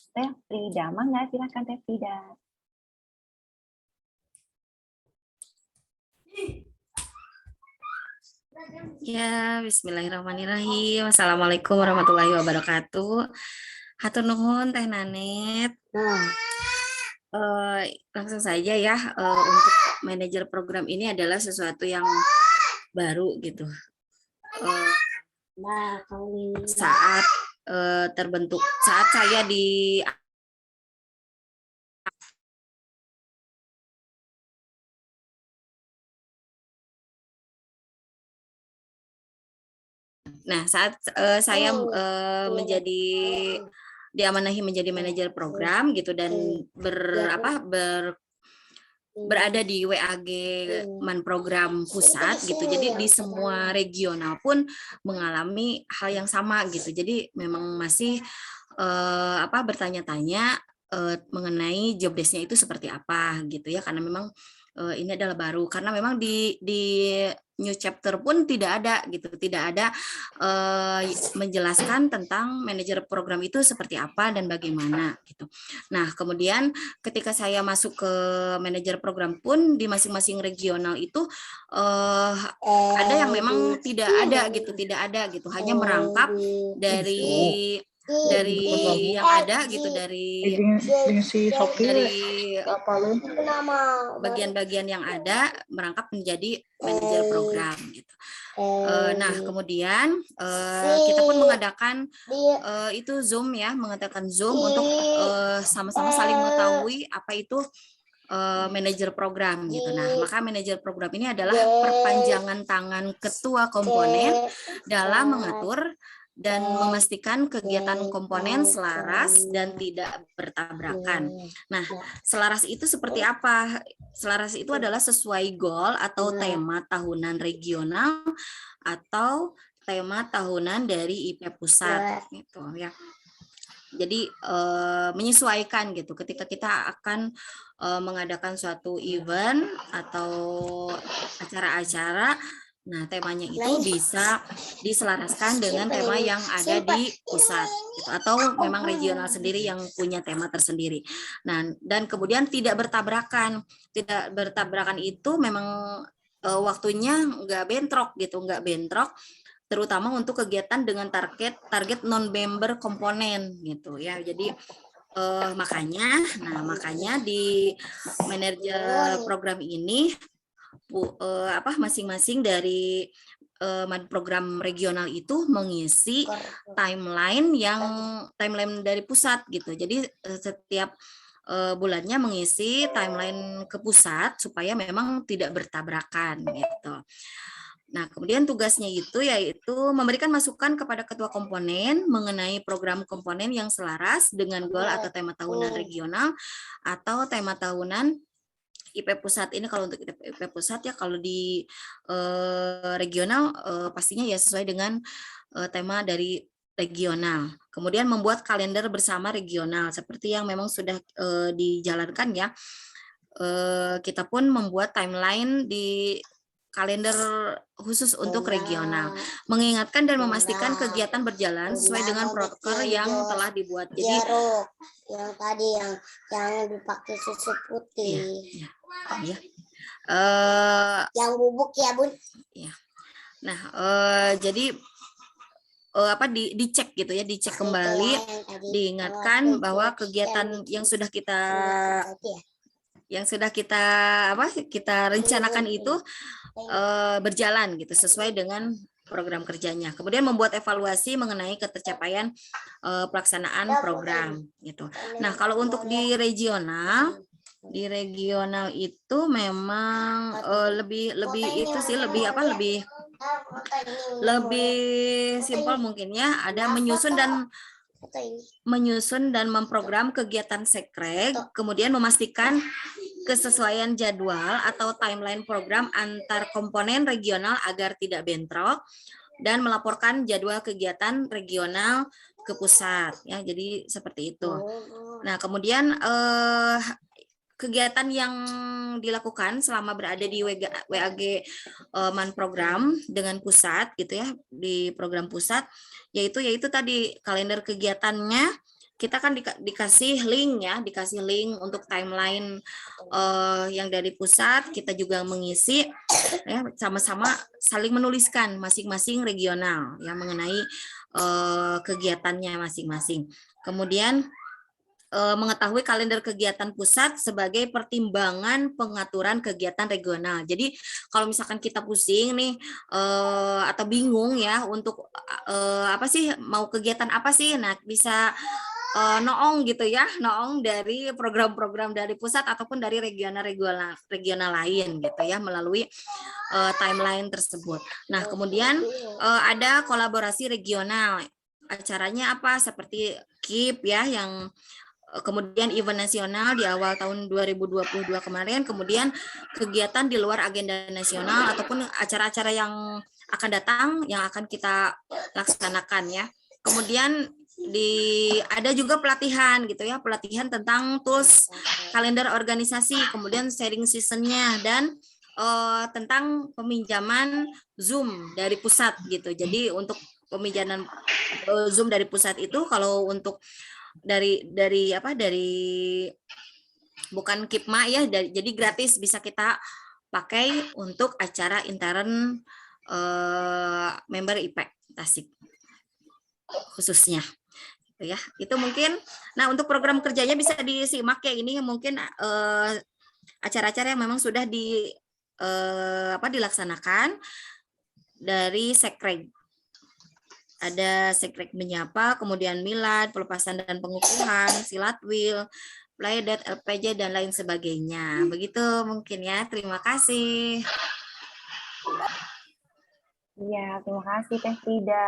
Teh Frida, mangga silakan Teh Frida. Ya, bismillahirrahmanirrahim. Assalamualaikum warahmatullahi wabarakatuh. Hatur nuhun Teh Nanet. Langsung saja ya, untuk manajer program ini adalah sesuatu yang baru gitu. Saat terbentuk, saat saya di saat saya menjadi diamanahi menjadi manajer program gitu dan berada di WAG Man Program Pusat gitu. Jadi di semua regional pun mengalami hal yang sama gitu. Jadi memang masih bertanya-tanya mengenai job desk-nya itu seperti apa gitu ya, karena memang ini adalah baru, karena memang di new chapter pun tidak ada gitu, tidak ada menjelaskan tentang manajer program itu seperti apa dan bagaimana gitu. Nah, kemudian ketika saya masuk ke manajer program pun di masing-masing regional itu ada yang memang tidak ada gitu, hanya merangkap dari yang ada gitu, dari bagian-bagian yang ada merangkap menjadi manajer program gitu. Nah, kemudian kita pun mengadakan itu Zoom ya, mengadakan Zoom untuk sama-sama saling mengetahui apa itu manajer program gitu. Nah, maka manajer program ini adalah perpanjangan tangan ketua komponen dalam mengatur dan memastikan kegiatan komponen selaras dan tidak bertabrakan. Nah, selaras itu seperti apa? Selaras itu adalah sesuai goal atau tema tahunan regional atau tema tahunan dari IP pusat gitu ya. Jadi menyesuaikan gitu ketika kita akan mengadakan suatu event atau acara-acara. Nah, temanya itu bisa diselaraskan dengan tema yang ada di pusat gitu, atau memang regional sendiri yang punya tema tersendiri. Nah, dan kemudian tidak bertabrakan. Tidak bertabrakan itu memang waktunya nggak bentrok gitu, nggak bentrok, terutama untuk kegiatan dengan target non-member komponen gitu ya. Jadi makanya di manajer program ini masing-masing dari program regional itu mengisi timeline dari pusat gitu. Jadi setiap bulannya mengisi timeline ke pusat supaya memang tidak bertabrakan gitu. Nah, kemudian tugasnya itu yaitu memberikan masukan kepada ketua komponen mengenai program komponen yang selaras dengan goal atau tema tahunan regional atau tema tahunan IP pusat. Ini kalau untuk IP pusat ya, kalau di regional pastinya ya sesuai dengan tema dari regional. Kemudian membuat kalender bersama regional seperti yang memang sudah dijalankan ya. Kita pun membuat timeline di kalender khusus untuk regional, mengingatkan dan memastikan kegiatan berjalan sesuai dengan protokol yang telah dibuat. Jadi yang tadi yang dipakai susu putih, ya. Yang bubuk ya Bun. Ya. Nah, jadi dicek gitu ya, dicek kembali, diingatkan bahwa kegiatan yang sudah kita kita rencanakan itu berjalan gitu sesuai dengan program kerjanya. Kemudian membuat evaluasi mengenai ketercapaian pelaksanaan program gitu. Nah, kalau untuk di regional itu memang lebih simpel mungkin ya, ada menyusun dan memprogram kegiatan sekreg, kemudian memastikan kesesuaian jadwal atau timeline program antar komponen regional agar tidak bentrok, dan melaporkan jadwal kegiatan regional ke pusat ya. Jadi seperti itu. Nah, kemudian kegiatan yang dilakukan selama berada di WAG Man program dengan pusat gitu ya, di program pusat, yaitu tadi kalender kegiatannya. Kita kan dikasih link untuk timeline yang dari pusat. Kita juga mengisi ya, sama-sama saling menuliskan masing-masing regional yang mengenai kegiatannya masing-masing. Kemudian mengetahui kalender kegiatan pusat sebagai pertimbangan pengaturan kegiatan regional. Jadi kalau misalkan kita pusing nih atau bingung ya untuk mau kegiatan apa sih, nah bisa noong gitu ya, noong dari program-program dari pusat ataupun dari regional lain gitu ya, melalui timeline tersebut. Nah, kemudian ada kolaborasi regional. Acaranya apa? Seperti KIP ya, yang kemudian event nasional di awal tahun 2022 kemarin, kemudian kegiatan di luar agenda nasional ataupun acara-acara yang akan datang yang akan kita laksanakan ya. Kemudian ada juga pelatihan gitu ya, pelatihan tentang tools kalender organisasi, kemudian sharing seasonnya, dan tentang peminjaman Zoom dari pusat gitu. Jadi untuk peminjaman Zoom dari pusat itu kalau untuk dari bukan KIPMA ya, jadi gratis, bisa kita pakai untuk acara intern member IP Tasik khususnya ya. Itu mungkin. Nah, untuk program kerjanya bisa disimak ya, ini mungkin acara-acara yang memang sudah dilaksanakan dari Sekreg. Ada Sekreg Menyapa, kemudian Milad, pelepasan dan pengukuhan, Silatwil, Playdate, LPJ, dan lain sebagainya. Begitu mungkin ya. Terima kasih. Iya, terima kasih Teh Frida.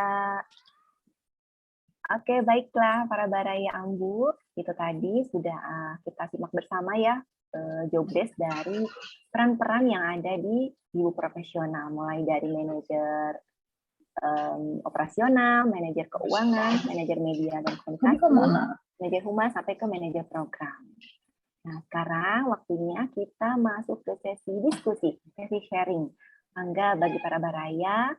Oke, baiklah para baraya Ambu, itu tadi sudah kita simak bersama ya job desk dari peran-peran yang ada di ibu profesional, mulai dari manajer operasional, manajer keuangan, manajer media dan komunikasi, manajer humas sampai ke manajer program. Nah, sekarang waktunya kita masuk ke sesi diskusi, sesi sharing. Mangga bagi para baraya,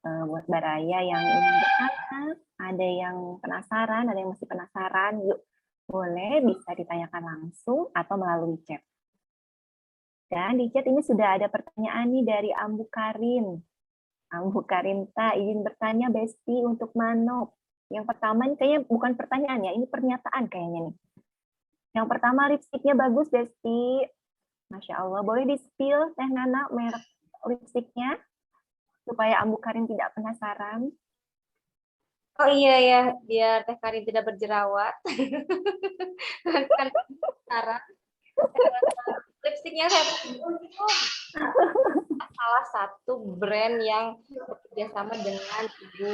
buat baraya yang ingin bertanya, ada yang penasaran, ada yang masih penasaran, yuk boleh bisa ditanyakan langsung atau melalui chat. Dan di chat ini sudah ada pertanyaan nih dari Ambu Karin. Ambu Karinta izin bertanya Besti untuk Manop. Yang pertama ini kayaknya bukan pertanyaan ya, ini pernyataan kayaknya nih. Yang pertama lipstiknya bagus Besti. Masya Allah, boleh di-spill Teh Nana merek lipstiknya supaya Ambu Karin tidak penasaran. Oh iya ya, biar Teh Karin tidak berjerawat. Kan cara lipstiknya saya salah satu brand yang bekerja sama dengan Ibu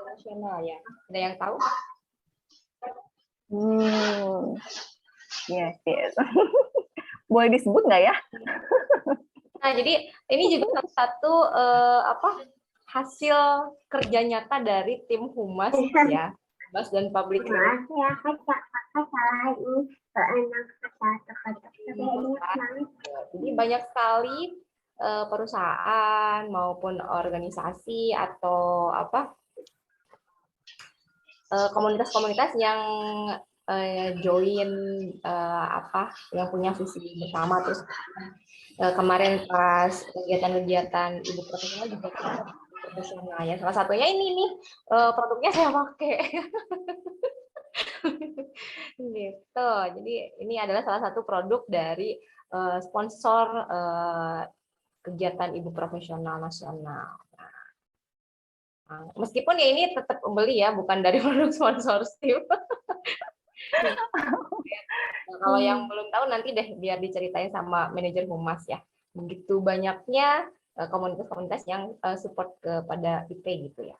nasional ya. Ada yang tahu? Yes, yes. Boleh disebut nggak ya? Nah, jadi ini juga salah satu hasil kerja nyata dari tim Humas ya, Humas dan Public Relations. Jadi banyak sekali perusahaan maupun organisasi atau komunitas-komunitas yang join yang punya visi bersama. Terus kemarin pas kegiatan-kegiatan ibu profesional juga profesional ya. Salah satunya ini nih produknya saya pakai. Gitu. Jadi ini adalah salah satu produk dari sponsor kegiatan ibu profesional nasional. Nah, meskipun ya ini tetap beli ya, bukan dari produk sponsor Steve. Nah, kalau yang belum tahu nanti deh biar diceritain sama manajer humas ya. Begitu banyaknya komunitas-komunitas yang support kepada IP gitu ya.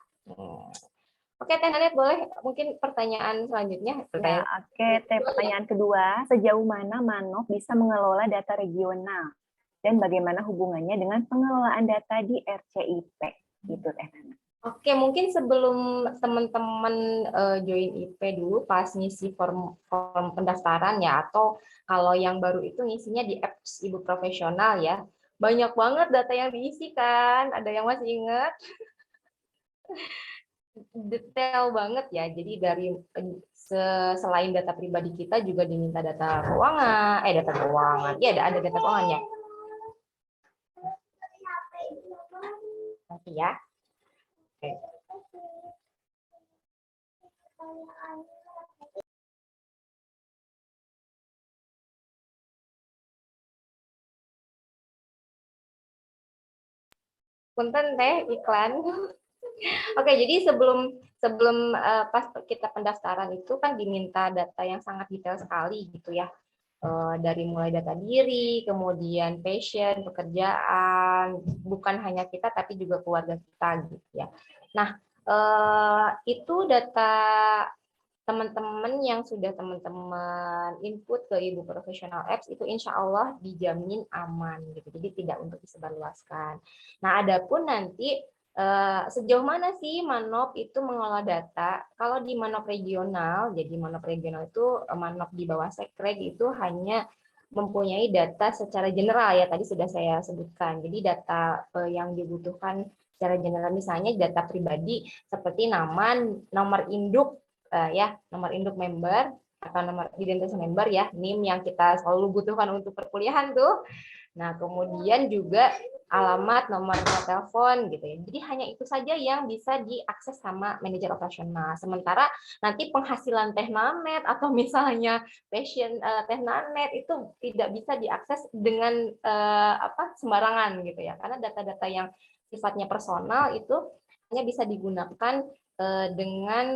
Oke, Teh Nanet, boleh mungkin pertanyaan selanjutnya? Ya, oke, pertanyaan kedua, sejauh mana Manop bisa mengelola data regional dan bagaimana hubungannya dengan pengelolaan data di RCIP? Gitu, Teh Nanet. Oke, mungkin sebelum teman-teman join IP dulu pas ngisi form pendaftaran ya, atau kalau yang baru itu ngisinya di apps Ibu Profesional ya. Banyak banget data yang diisi kan, ada yang masih ingat? Detail banget ya, jadi dari selain data pribadi kita juga diminta data keuangan, ya ada data keuangan ya. Nanti ya. Oke. Punten Teh iklan. Oke, jadi sebelum pas kita pendaftaran itu kan diminta data yang sangat detail sekali gitu ya. Dari mulai data diri, kemudian passion, pekerjaan, bukan hanya kita tapi juga keluarga kita gitu ya. Nah, itu data teman-teman yang sudah teman-teman input ke Ibu Profesional Apps itu insya Allah dijamin aman gitu. Jadi tidak untuk disebarluaskan. Nah, adapun nanti sejauh mana sih Manop itu mengelola data? Kalau di Manop regional, jadi Manop regional itu Manop di bawah Sekreg itu hanya mempunyai data secara general ya, tadi sudah saya sebutkan. Jadi data yang dibutuhkan secara general misalnya data pribadi seperti nama, nomor induk ya, nomor induk member atau nomor identitas member ya, NIM yang kita selalu butuhkan untuk perkuliahan tuh. Nah, kemudian juga alamat, nomor telepon gitu ya. Jadi hanya itu saja yang bisa diakses sama manajer operasional. Sementara nanti penghasilan Teh Nanet atau misalnya passion Teh Nanet itu tidak bisa diakses dengan sembarangan gitu ya. Karena data-data yang sifatnya personal itu hanya bisa digunakan dengan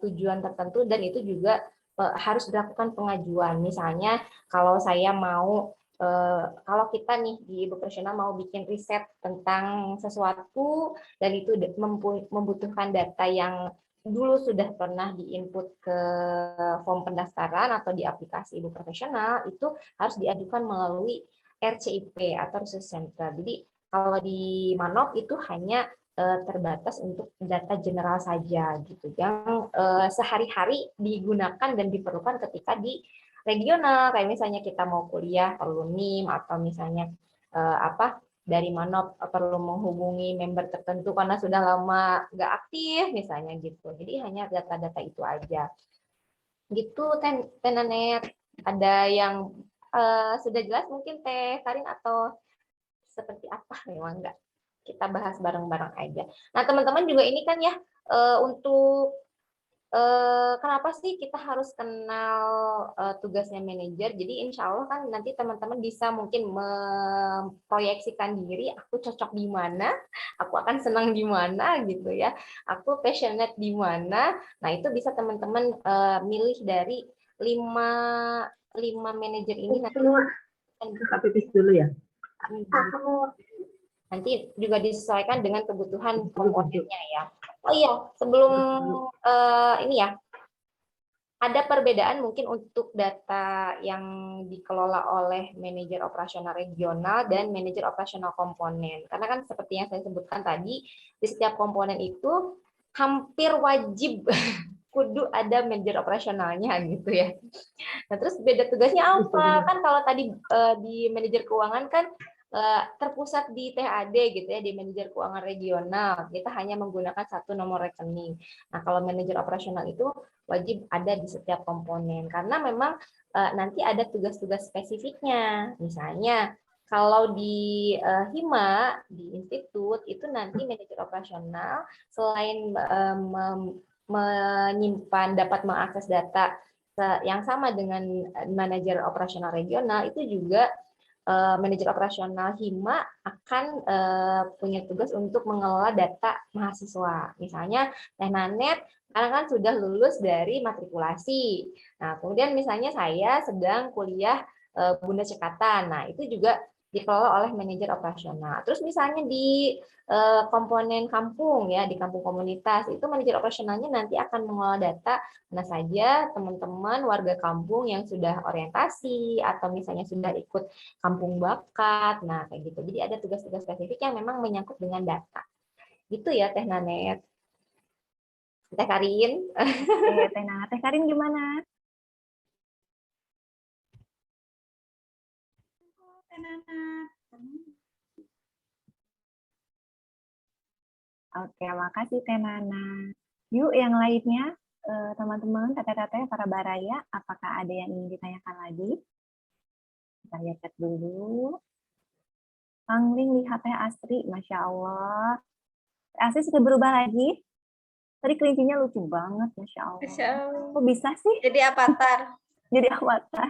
tujuan tertentu dan itu juga harus dilakukan pengajuan. Misalnya kalau saya mau kalau kita nih di Ibu Profesional mau bikin riset tentang sesuatu dan itu membutuhkan data yang dulu sudah pernah diinput ke form pendaftaran atau di aplikasi Ibu Profesional, itu harus diajukan melalui RCIP atau Research Center. Jadi kalau di Manop itu hanya terbatas untuk data general saja gitu, yang sehari-hari digunakan dan diperlukan ketika di regional, kayak misalnya kita mau kuliah perlu NIM, atau misalnya dari Manop perlu menghubungi member tertentu karena sudah lama nggak aktif misalnya gitu. Jadi hanya data-data itu aja. Gitu Tenanet. Ada yang sudah jelas mungkin Teh Karin atau seperti apa memang enggak? Kita bahas bareng-bareng aja. Nah teman-teman juga ini kan ya untuk kenapa sih kita harus kenal tugasnya manajer? Jadi insya Allah kan nanti teman-teman bisa mungkin memproyeksikan diri, aku cocok di mana, aku akan senang di mana gitu ya, aku passionate di mana. Nah itu bisa teman-teman milih dari 5 manajer ini nanti. Pipis dulu ya. Nanti juga disesuaikan dengan kebutuhan komponennya ya. Oh iya, sebelum ini ya, ada perbedaan mungkin untuk data yang dikelola oleh manajer operasional regional dan manajer operasional komponen. Karena kan seperti yang saya sebutkan tadi, di setiap komponen itu hampir wajib kudu ada manajer operasionalnya gitu ya. Nah terus beda tugasnya apa? Kan kalau tadi di manajer keuangan kan terpusat di THD gitu ya, di manajer keuangan regional kita hanya menggunakan satu nomor rekening. Nah kalau manajer operasional itu wajib ada di setiap komponen karena memang nanti ada tugas-tugas spesifiknya. Misalnya kalau di Hima di institut itu nanti manajer operasional selain menyimpan dapat mengakses data yang sama dengan manajer operasional regional, itu juga manajer operasional Hima akan punya tugas untuk mengelola data mahasiswa. Misalnya Tehnanet sekarang kan sudah lulus dari matrikulasi. Nah, kemudian misalnya saya sedang kuliah Bunda Cekatan. Nah, itu juga dikelola oleh manajer operasional. Terus misalnya di komponen kampung ya, di kampung komunitas, itu manajer operasionalnya nanti akan mengelola data mana saja teman-teman warga kampung yang sudah orientasi atau misalnya sudah ikut kampung bakat. Nah, kayak gitu. Jadi ada tugas-tugas spesifik yang memang menyangkut dengan data. Gitu ya, Teh Nanet. Teh Karin. Teh Nanet. Teh Karin gimana? Oke, makasih Teh Nana. Yuk yang lainnya, teman-teman, teteh-teteh, para baraya, apakah ada yang ingin ditanyakan lagi? Kita lihat chat dulu. Pangling lihat Teh Astri, Masya Allah. Teh Astri sudah berubah lagi? Tadi kelincinya lucu banget, Masya Allah. Masya Allah. Kok bisa sih? Jadi avatar. Jadi avatar.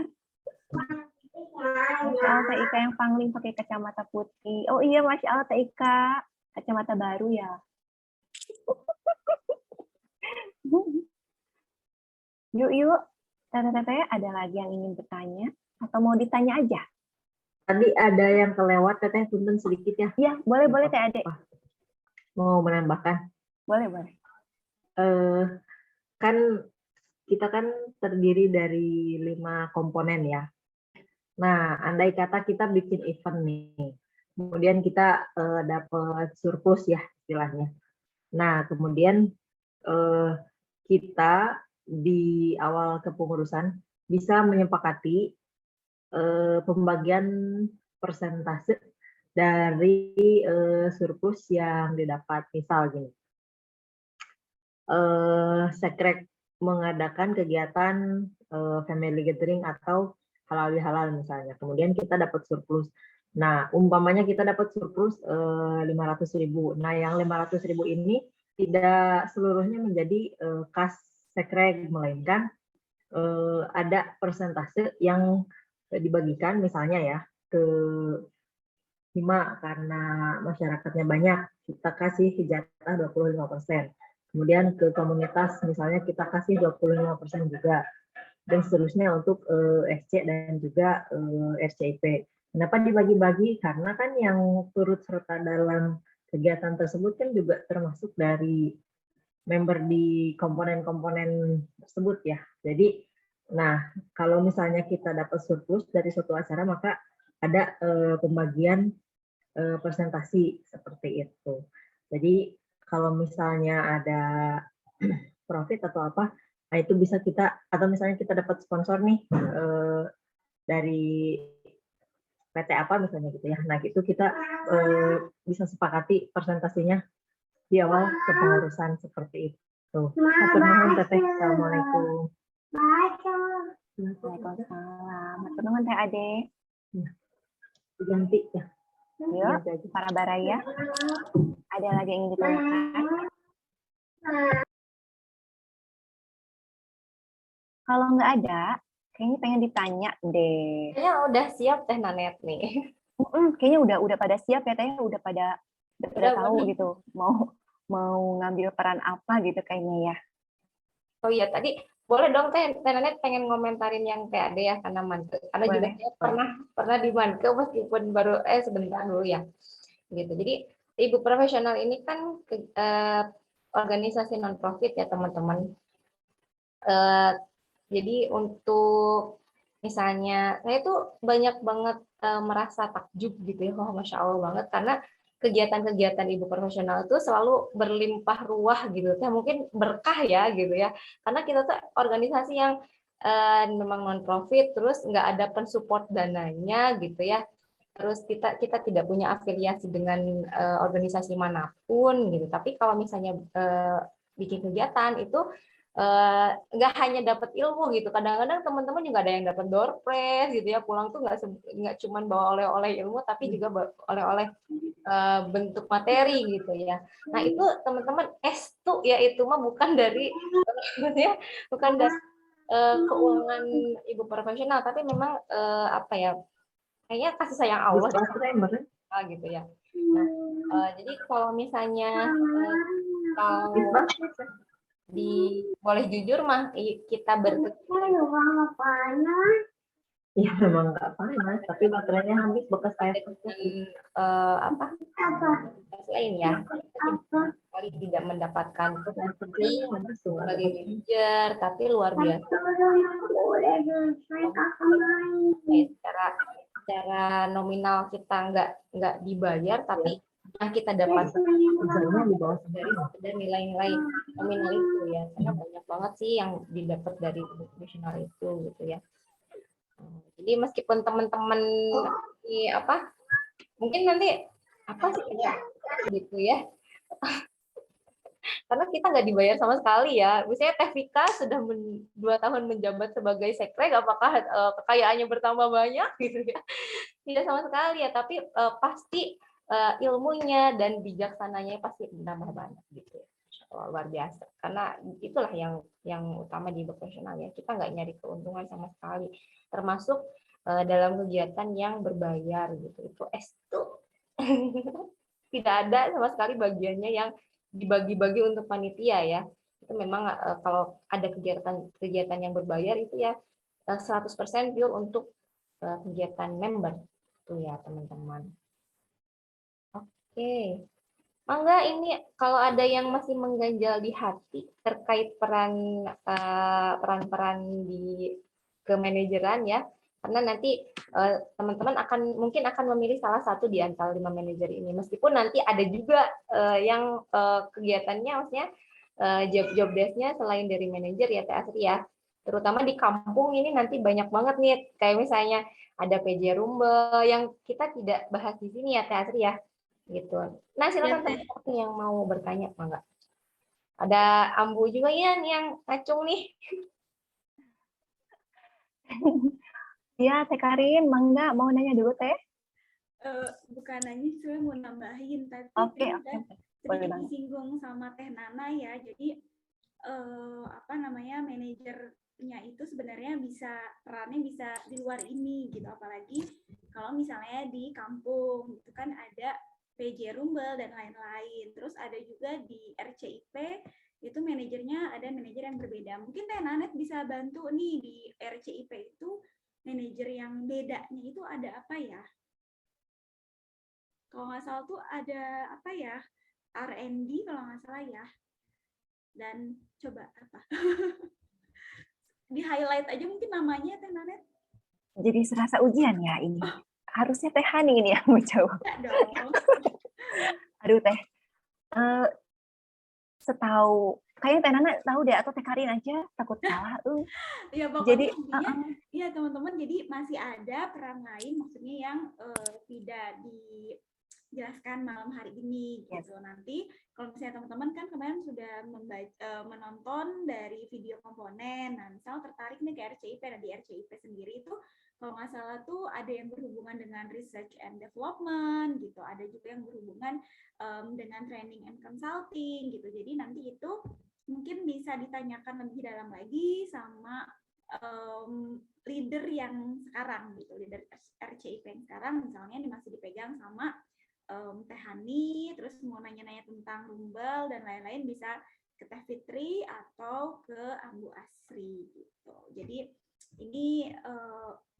Masya Allah, Teh Ika yang pangling pakai kacamata putih. Oh iya, Masya Allah, Teh Ika. Kacamata baru ya. Yuk. Teteh-teteh, ada lagi yang ingin bertanya? Atau mau ditanya aja? Tadi ada yang kelewat, Teteh, punten sedikit ya. Iya, boleh Teh Ade. Mau menambahkan? Boleh. Kan kita kan terdiri dari 5 komponen ya. Nah, andai kata kita bikin event nih, kemudian kita dapat surplus ya istilahnya. Nah, kemudian kita di awal kepengurusan bisa menyepakati pembagian persentase dari surplus yang didapat. Misal gini, Sekrek mengadakan kegiatan family gathering atau halal bihalal misalnya. Kemudian kita dapat surplus. Nah, umpamanya kita dapat surplus 500.000. Nah, yang 500.000 ini tidak seluruhnya menjadi kas sekrek, melainkan ada persentase yang dibagikan misalnya ya ke Hima karena masyarakatnya banyak, kita kasih jatah 25%. Kemudian ke komunitas misalnya kita kasih 25% juga. Dan seterusnya untuk SC dan juga RCIP. Kenapa dibagi-bagi? Karena kan yang turut serta dalam kegiatan tersebut kan juga termasuk dari member di komponen-komponen tersebut ya. Jadi, nah kalau misalnya kita dapat surplus dari suatu acara, maka ada pembagian presentasi seperti itu. Jadi kalau misalnya ada profit atau apa, nah itu bisa kita, atau misalnya kita dapat sponsor nih dari PT apa misalnya gitu ya. Nah itu kita bisa sepakati presentasinya di awal kepengurusan seperti itu. Hatur nuhun Teteh. Assalamualaikum. Waalaikumsalam. Hatur nuhun Teh Ade. Ganti ya. Yuk, para baraya. Ada lagi yang ingin ditanyakan? Kalau nggak ada, kayaknya pengen ditanya deh. Kayaknya udah siap Teh Nanet nih. Kayaknya udah pada siap ya Teh, udah pada tahu bener. gitu mau ngambil peran apa gitu kayaknya ya. Oh iya, tadi boleh dong Teh Nanet pengen ngomentarin yang Teh Ade ya, karena Manke. Karena Boleh. juga saya pernah di Manke meskipun baru sebentar dulu ya. Gitu. Jadi Ibu Profesional ini kan organisasi non profit ya teman-teman. Jadi untuk misalnya saya tuh banyak banget merasa takjub gitu ya, wah Masya Allah banget, karena kegiatan-kegiatan Ibu Profesional itu selalu berlimpah ruah gitu, ya mungkin berkah ya gitu ya, karena kita tuh organisasi yang memang non profit, terus nggak ada pensupport dananya gitu ya, terus kita tidak punya afiliasi dengan organisasi manapun gitu, tapi kalau misalnya bikin kegiatan itu nggak hanya dapat ilmu gitu, kadang-kadang teman-teman juga ada yang dapat door prize gitu ya, pulang tuh nggak cuma bawa oleh-oleh ilmu, tapi juga oleh-oleh bentuk materi gitu ya. Nah itu teman-teman S2 ya, itu mah bukan dari ya, bukan dari keuangan Ibu Profesional, tapi memang apa ya, kayaknya kasih sayang Allah gitu ya. Nah jadi kalau misalnya kalau boleh jujur mah kita Iya memang nggak panas, tapi baterainya habis bekas saya apa lain ya, kali tidak mendapatkan sebagai manajer, tapi luar biasa secara nominal kita nggak dibayar, tapi yang kita dapat dari nilai-nilai nominal itu ya, karena banyak banget sih yang didapat dari profesional itu gitu ya. Jadi meskipun teman-teman ini apa, mungkin nanti apa sih gitu ya, karena kita nggak dibayar sama sekali ya. Misalnya Teh Vika sudah 2 tahun menjabat sebagai sekrek, apakah kekayaannya bertambah banyak gitu ya? Tidak sama sekali ya, tapi pasti ilmunya dan bijaksananya pasti menambah banyak gitu ya. Luar biasa, karena itulah yang utama di profesional ya, kita nggak nyari keuntungan sama sekali, termasuk dalam kegiatan yang berbayar gitu, itu S2 tidak ada sama sekali bagiannya yang dibagi-bagi untuk panitia ya. Itu memang kalau ada kegiatan yang berbayar itu ya 100% pure untuk kegiatan member itu ya teman-teman. Oke. Mangga ini kalau ada yang masih mengganjal di hati terkait peran-peran di kemanajeran ya, karena nanti teman-teman mungkin akan memilih salah satu di antara 5 manajer ini, meskipun nanti ada juga yang kegiatannya maksudnya job desk-nya selain dari manajer ya Teh Asri ya, terutama di kampung ini nanti banyak banget nih, kayak misalnya ada PJ Rumble yang kita tidak bahas di sini ya Teh Asri ya gitu. Nah silakan teman-teman yang mau bertanya enggak. Ada Ambu juga ya nih yang ngacung nih. Iya Teh Karin, mangga mau nanya dulu Teh? Bukan nanya, saya mau nambahin tadi. Oke. Sedikit disinggung sama Teh Nana ya. Jadi apa namanya, manajernya itu sebenarnya perannya bisa di luar ini gitu, apalagi kalau misalnya di kampung itu kan ada PJ Rumble dan lain-lain. Terus ada juga di RCIP itu manajernya ada manajer yang berbeda. Mungkin Teh Nanet bisa bantu nih, di RCIP itu manajer yang bedanya itu ada apa ya? kalau nggak salah tuh ada apa ya, R&D kalau nggak salah ya. Dan coba apa? Di highlight aja mungkin namanya Teh Nanet. Jadi serasa ujian ya ini. Harusnya Teh Hani ini yang menjawab. Enggak dong. Aduh Teh, setahu kayaknya Teh Nana tahu deh, atau Teh Karin aja, takut salah. Ya pokoknya Jadi intinya, ya teman-teman, jadi masih ada peran lain maksudnya yang tidak dijelaskan malam hari ini gitu. Nanti kalau misalnya teman-teman kan kemarin sudah menonton dari video komponen, nah misal tertarik nih ke RCIP, dan di RCIP sendiri itu kalau nggak salah tuh ada yang berhubungan dengan research and development gitu, ada juga yang berhubungan dengan training and consulting gitu. Jadi nanti itu mungkin bisa ditanyakan lebih dalam lagi sama leader yang sekarang gitu, leader RCIP yang sekarang misalnya masih dipegang sama Teh Hani, terus mau nanya-nanya tentang Rumbel dan lain-lain bisa ke Teh Fitri atau ke Ambu Asri gitu. Jadi ini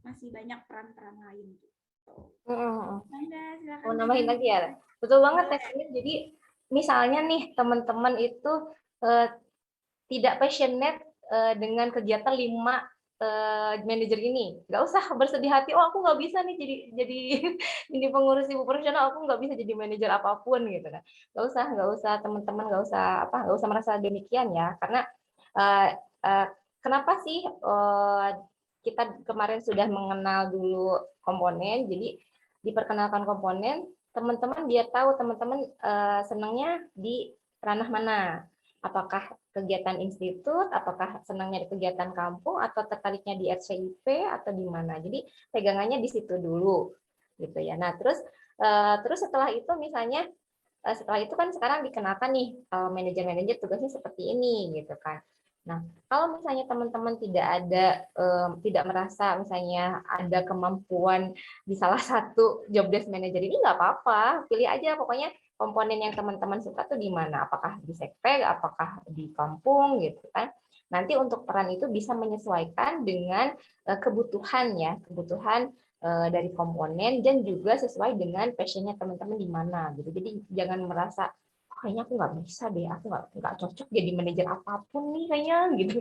masih banyak peran-peran lain gitu. Silakan. Mau nambahin lagi ya? Betul banget Teh Karin. Jadi misalnya nih teman-teman itu tidak passionate dengan kegiatan 5 manajer ini, nggak usah bersedih hati. Oh aku nggak bisa nih jadi ini pengurus ibu profesional, aku nggak bisa jadi manajer apapun gitu kan. Nggak usah teman-teman, nggak usah merasa demikian ya. Karena kenapa sih kita kemarin sudah mengenal dulu komponen, jadi diperkenalkan komponen, teman-teman biar tahu teman-teman senangnya di ranah mana. Apakah kegiatan institut, apakah senangnya di kegiatan kampung, atau tertariknya di RCIP, atau di mana. Jadi pegangannya di situ dulu, gitu ya. Nah, terus setelah itu misalnya, setelah itu kan sekarang dikenalkan nih manajer-manajer tugasnya seperti ini, gitu kan. Nah, kalau misalnya teman-teman tidak merasa misalnya ada kemampuan di salah satu job desk manager ini, nggak apa-apa, pilih aja pokoknya komponen yang teman-teman suka tuh di mana, apakah di sekpek, apakah di kampung gitu kan. Nanti untuk peran itu bisa menyesuaikan dengan kebutuhan dari komponen, dan juga sesuai dengan passionnya teman-teman di mana gitu. Jadi jangan merasa kayaknya aku nggak bisa deh, aku nggak cocok jadi manajer apapun nih kayaknya gitu.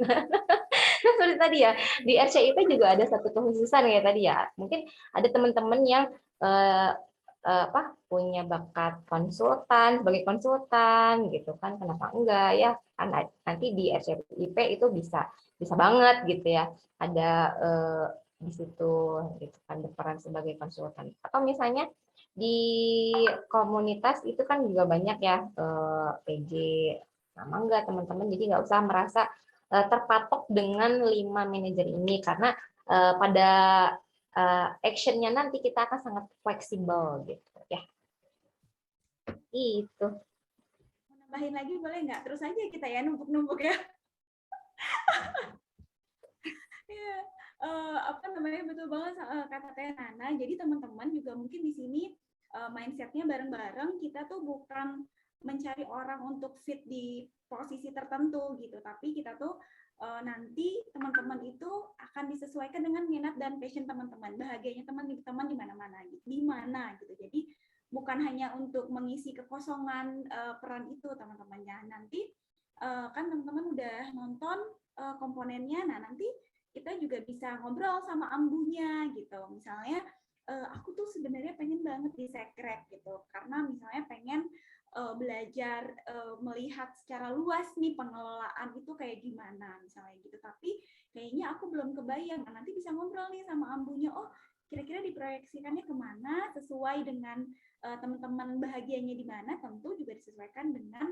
Seperti tadi ya, di RCIP juga ada satu kekhususan ya tadi ya. Mungkin ada teman-teman yang punya bakat sebagai konsultan gitu kan, kenapa enggak ya kan, nanti di RCIP itu bisa banget gitu ya, ada di situ gitu kan, berperan sebagai konsultan. Atau misalnya di komunitas itu kan juga banyak ya PJ, sama enggak teman-teman, jadi nggak usah merasa terpatok dengan 5 manajer ini, karena pada actionnya nanti kita akan sangat fleksibel gitu ya. Itu. Mau nambahin lagi boleh nggak? Terus aja kita ya numpuk-numpuk ya. Ya, betul banget kata Teh Nana. Jadi teman-teman juga mungkin di sini mindsetnya bareng-bareng, kita tuh bukan mencari orang untuk fit di posisi tertentu gitu, tapi kita tuh nanti teman-teman itu akan disesuaikan dengan minat dan passion teman-teman, bahagianya teman-teman di mana gitu. Jadi bukan hanya untuk mengisi kekosongan peran itu teman-temannya. Nanti kan teman-teman udah nonton komponennya, nah nanti kita juga bisa ngobrol sama ambunya gitu. Misalnya aku tuh sebenarnya pengen banget di sekrek gitu, karena misalnya pengen belajar melihat secara luas nih pengelolaan itu kayak gimana misalnya gitu, tapi kayaknya aku belum kebayang. Nah, nanti bisa ngobrol nih sama ambunya, oh kira-kira diproyeksikannya kemana sesuai dengan teman-teman bahagianya di mana, tentu juga disesuaikan dengan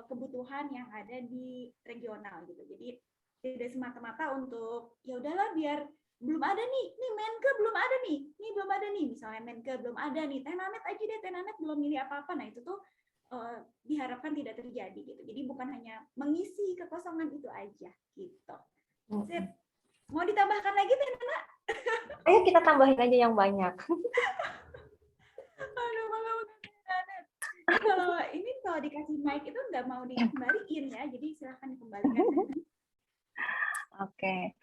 kebutuhan yang ada di regional gitu. Jadi tidak semata-mata untuk ya udahlah biar belum ada nih Menke belum ada nih misalnya Menke belum ada nih, Teh Nanet aja deh, Teh Nanet belum milih apa-apa. Nah itu tuh diharapkan tidak terjadi gitu. Jadi bukan hanya mengisi kekosongan itu aja gitu. Sip. Mau ditambahkan lagi Teh Nana? Ayo kita tambahin aja yang banyak. Aduh, malah Teh Nanet. Kalau dikasih mic itu nggak mau dikembaliin ya, jadi silahkan dikembalikan. Oke.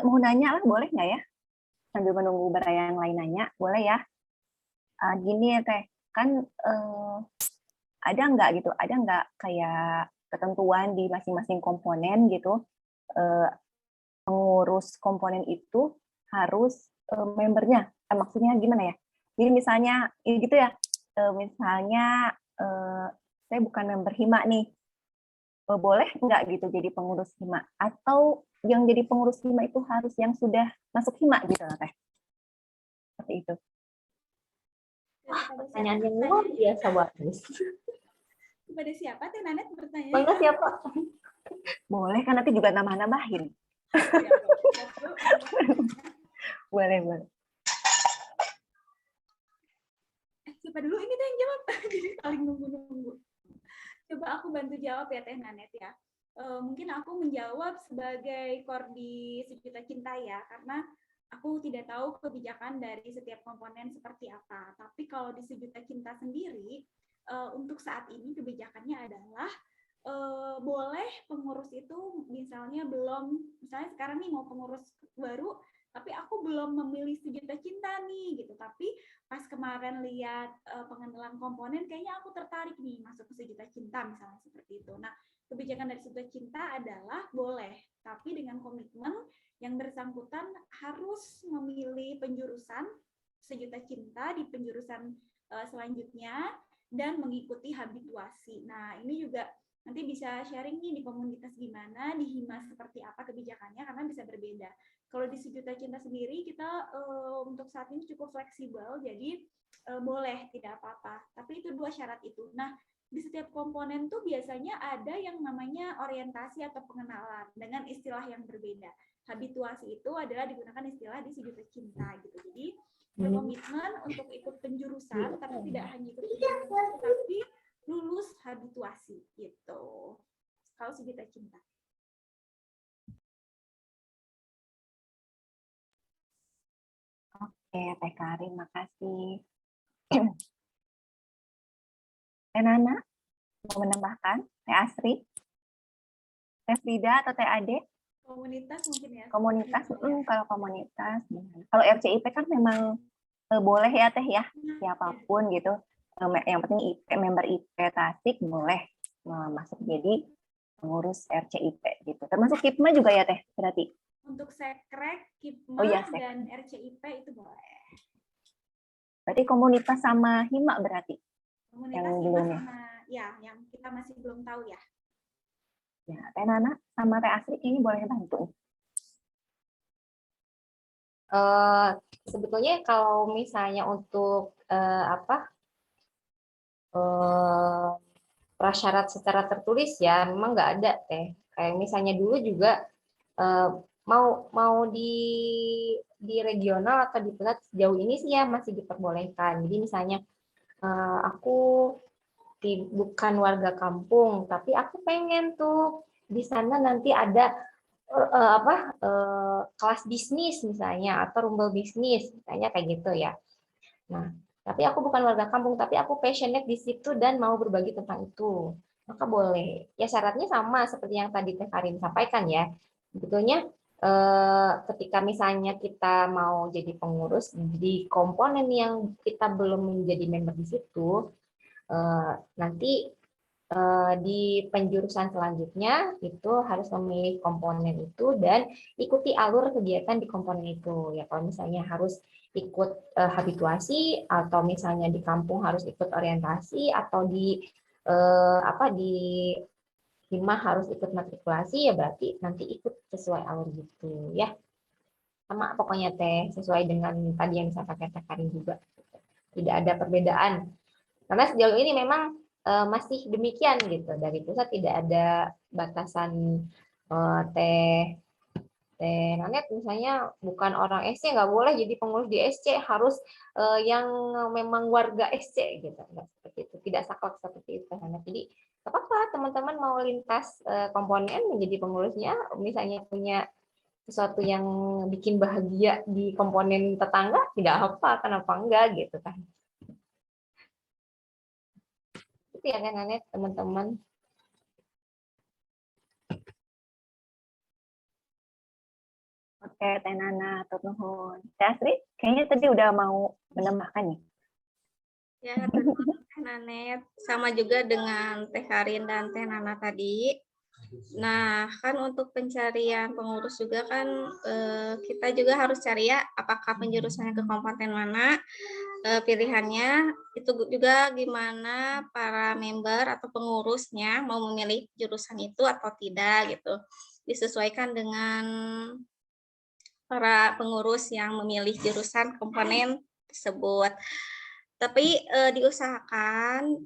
Mau nanya lah, boleh nggak ya? Sambil menunggu barang yang lain nanya, boleh ya? Gini ya Teh, kan ada nggak gitu, ada nggak kayak ketentuan di masing-masing komponen gitu, pengurus komponen itu harus membernya, maksudnya gimana ya? Jadi misalnya gitu ya, misalnya saya bukan member Hima nih, boleh nggak gitu jadi pengurus Hima? Atau yang jadi pengurus Hima itu harus yang sudah masuk Hima gitu Teh? Seperti itu. Pertanyaan yang luar biasa banget. Kepada siapa Teh Nanet bertanya? Bangga siapa? Boleh kan nanti juga nambah-nambahin. Boleh, boleh. Siapa dulu ini Teh yang jawab? Jadi saling nunggu-nunggu. Coba aku bantu jawab ya Teh Nanet ya. Mungkin aku menjawab sebagai koordi Sejuta Cinta ya, karena aku tidak tahu kebijakan dari setiap komponen seperti apa. Tapi kalau di Sejuta Cinta sendiri, untuk saat ini kebijakannya adalah boleh pengurus itu misalnya sekarang nih mau pengurus baru, tapi aku belum memilih Sejuta Cinta nih gitu. Tapi pas kemarin lihat pengenalan komponen, kayaknya aku tertarik nih masuk ke Sejuta Cinta misalnya seperti itu. Nah, kebijakan dari Sejuta Cinta adalah boleh, tapi dengan komitmen yang bersangkutan harus memilih penjurusan Sejuta Cinta di penjurusan selanjutnya dan mengikuti habituasi. Nah, ini juga nanti bisa sharing nih di komunitas gimana, di Hima seperti apa kebijakannya, karena bisa berbeda. Kalau di Sejuta Cinta sendiri, kita untuk saat ini cukup fleksibel, jadi boleh, tidak apa-apa. Tapi itu 2 syarat itu. Nah, di setiap komponen tuh biasanya ada yang namanya orientasi atau pengenalan dengan istilah yang berbeda. Habituasi itu adalah digunakan istilah di Sejuta Cinta gitu. Jadi berkomitmen untuk ikut penjurusan, tapi tidak hanya ikut penjurusan, tapi lulus habituasi gitu. Kalau Sejuta Cinta. Oke, Teh Karin, makasih. Teh Nana, mau menambahkan? Teh Asri? Teh Frida atau Teh Ade? Komunitas mungkin ya. Komunitas, kalau komunitas. Kalau RCIP kan memang boleh ya Teh ya, siapapun gitu. Yang penting member IP Tasik boleh masuk jadi pengurus RCIP gitu. Termasuk KIPMA juga ya Teh berarti? Untuk Sekrek, KIPMA, dan RCIP itu boleh. Berarti komunitas sama Hima berarti? Komunitas yang Hima belum sama, ya, yang kita masih belum tahu ya. Ya, Teh Nana sama Teh Asri ini boleh bantu. Sebetulnya kalau misalnya untuk prasyarat secara tertulis ya memang nggak ada Teh. Kayak misalnya dulu juga mau di regional atau di pusat sejauh ini sih ya masih diperbolehkan. Jadi misalnya aku bukan warga kampung, tapi aku pengen tuh di sana nanti ada kelas bisnis misalnya atau rumbel bisnis misalnya kayak gitu ya. Nah, tapi aku bukan warga kampung, tapi aku passionate di situ dan mau berbagi tentang itu. Maka boleh. Ya syaratnya sama seperti yang tadi Teh Karin sampaikan ya. Sebetulnya ketika misalnya kita mau jadi pengurus di komponen yang kita belum menjadi member di situ, nanti di penjurusan selanjutnya itu harus memilih komponen itu dan ikuti alur kegiatan di komponen itu. Ya kalau misalnya harus ikut habituasi atau misalnya di kampung harus ikut orientasi atau di di Hima harus ikut matrikulasi ya berarti nanti ikut sesuai alur gitu ya. Sama pokoknya Teh sesuai dengan tadi yang disampaikan Teh Karin juga. Tidak ada perbedaan. Karena sejauh ini memang masih demikian gitu. Dari pusat tidak ada batasan teh Nanet misalnya bukan orang SC nggak boleh jadi pengurus di SC harus yang memang warga SC gitu. Nggak seperti itu. Tidak saklek seperti itu Nanet. Jadi nggak apa-apa teman-teman mau lintas komponen menjadi pengurusnya misalnya punya sesuatu yang bikin bahagia di komponen tetangga tidak apa kenapa enggak gitu kan. Itu ya kan Nanet teman-teman. Oke, Teh Nana, nuhun. Teh Asri, kayaknya tadi udah mau menambahkan nih. Ya, terima kasih Teh Nanet. Sama juga dengan Teh Karin dan Teh Nana tadi. Nah, kan untuk pencarian pengurus juga kan kita juga harus cari ya apakah penjurusannya ke komponen mana, pilihannya itu juga gimana para member atau pengurusnya mau memilih jurusan itu atau tidak gitu. Disesuaikan dengan para pengurus yang memilih jurusan komponen tersebut. Tapi diusahakan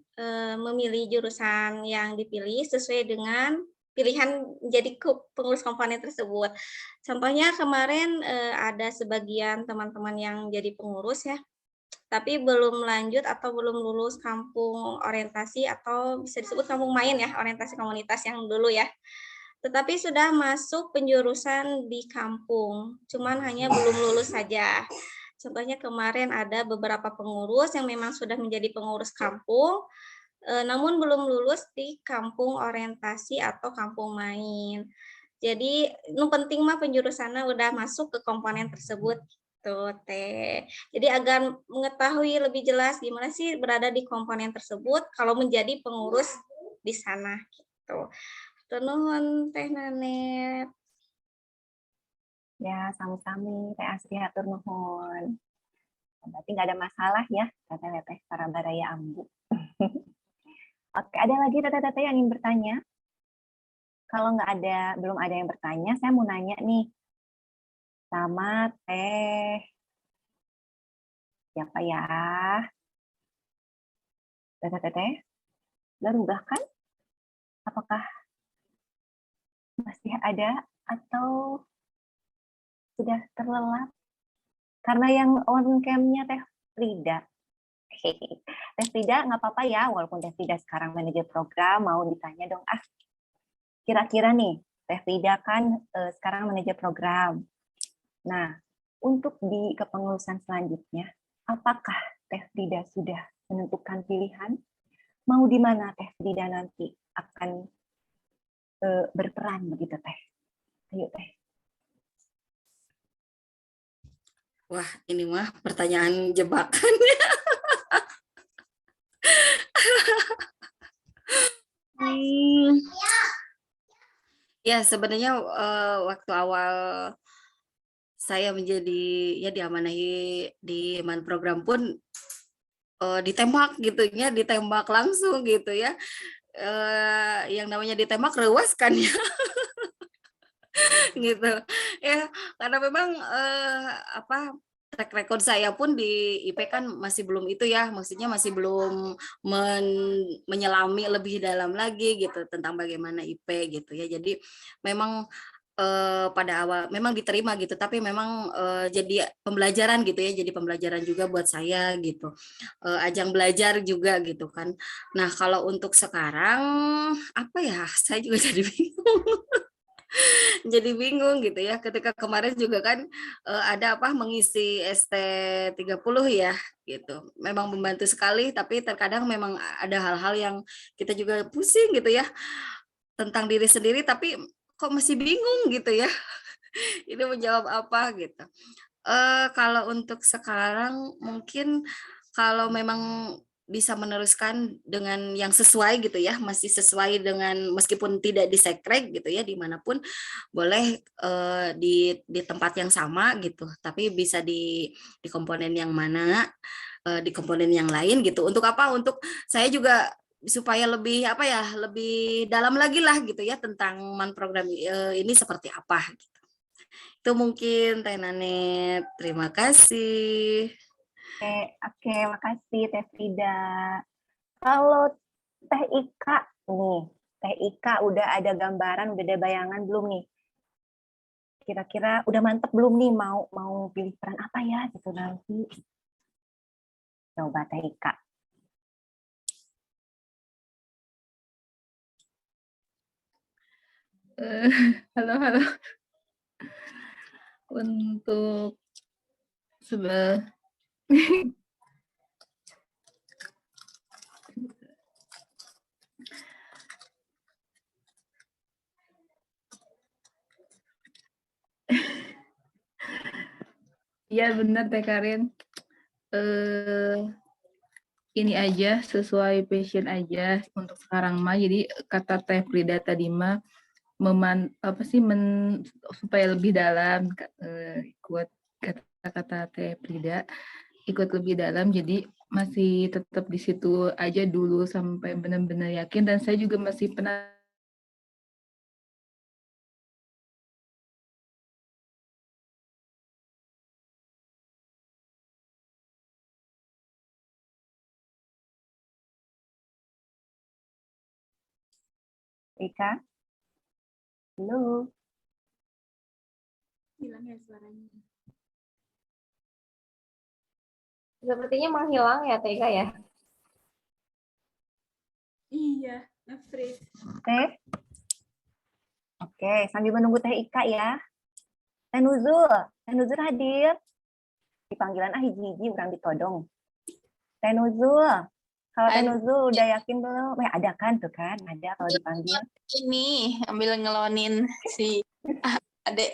memilih jurusan yang dipilih sesuai dengan pilihan jadi pengurus komponen tersebut. Contohnya kemarin ada sebagian teman-teman yang jadi pengurus ya, tapi belum lanjut atau belum lulus kampung orientasi atau bisa disebut kampung main ya, orientasi komunitas yang dulu ya. Tetapi sudah masuk penjurusan di kampung, cuman hanya belum lulus saja. Contohnya kemarin ada beberapa pengurus yang memang sudah menjadi pengurus kampung, namun belum lulus di kampung orientasi atau kampung main. Jadi, nu penting mah penjurusannya udah masuk ke komponen tersebut gitu, Teh. Jadi agar mengetahui lebih jelas gimana sih berada di komponen tersebut kalau menjadi pengurus di sana gitu. Hatur nuhun Teh Nanet. Ya, sami-sami Teh Asri hatur nuhun. Berarti nggak ada masalah ya, teteh-teteh para baraya ambu. Oke, ada lagi teteh-teteh yang ingin bertanya? Kalau belum ada yang bertanya, saya mau nanya nih sama Teh siapa ya? Teteh-teteh, udah kan? Apakah masih ada atau sudah terlelap? Karena yang on cam-nya Teh Frida. Teh Frida nggak apa-apa ya, walaupun Teh Frida sekarang manajer program, mau ditanya dong, kira-kira nih, Teh Frida kan sekarang manajer program. Nah, untuk di kepengurusan selanjutnya, apakah Teh Frida sudah menentukan pilihan? Mau di mana Teh Frida nanti akan berperan begitu Teh? Ayo Teh. Wah, ini mah pertanyaan jebakan. Ya, sebenarnya waktu awal saya menjadi ya diamanahi di man program pun ditembak gitu ya, ditembak langsung gitu ya. Yang namanya ditembak rewas kan ya. Gitu ya, karena memang apa track record saya pun di IP kan masih belum itu ya, maksudnya masih belum menyelami lebih dalam lagi gitu tentang bagaimana IP gitu ya. Jadi memang pada awal memang diterima gitu, tapi memang jadi pembelajaran gitu ya, jadi pembelajaran juga buat saya gitu, ajang belajar juga gitu kan. Nah kalau untuk sekarang apa ya, saya juga jadi bingung. Jadi bingung gitu ya, ketika kemarin juga kan ada apa mengisi ST30 ya gitu. Memang membantu sekali, tapi terkadang memang ada hal-hal yang kita juga pusing gitu ya tentang diri sendiri, tapi kok masih bingung gitu ya. Ini menjawab apa gitu. Kalau untuk sekarang mungkin kalau memang bisa meneruskan dengan yang sesuai gitu ya, masih sesuai dengan meskipun tidak di sekrek gitu ya, dimanapun boleh di tempat yang sama gitu, tapi bisa di komponen yang mana, di komponen yang lain gitu. Untuk apa? Untuk saya juga supaya lebih apa ya, lebih dalam lagi lah gitu ya tentang man program ini seperti apa. Gitu. Itu mungkin Teh Nanet. Terima kasih. Oke, makasih Teh Frida. Kalau Teh Ika nih, Teh Ika udah ada gambaran, udah ada bayangan belum nih? Kira-kira udah mantep belum nih mau pilih peran apa ya gitu nanti? Coba Teh Ika. Halo, halo. Untuk sudah Iya benar Teh Karin. ini aja, sesuai passion aja untuk sekarang mah. Jadi kata Teh Frida tadi mah supaya lebih dalam, ikut kata-kata Teh Frida, ikut lebih dalam. Jadi masih tetap di situ aja dulu sampai benar-benar yakin. Dan saya juga masih pernah Ika, halo. Hilang ya suaranya. Sepertinya menghilang ya Tega ya. Iya, nge-freeze. Teh. Oke, sambil menunggu Teh Ika ya. Teh Nuzul hadir. Dipanggilan hiji-hiji urang ditodong. Teh Nuzul. Kalau Teh Nuzul udah yakin belum? Ada kan tuh kan? Ada kalau dipanggil. Ini ambil ngelonin si adek.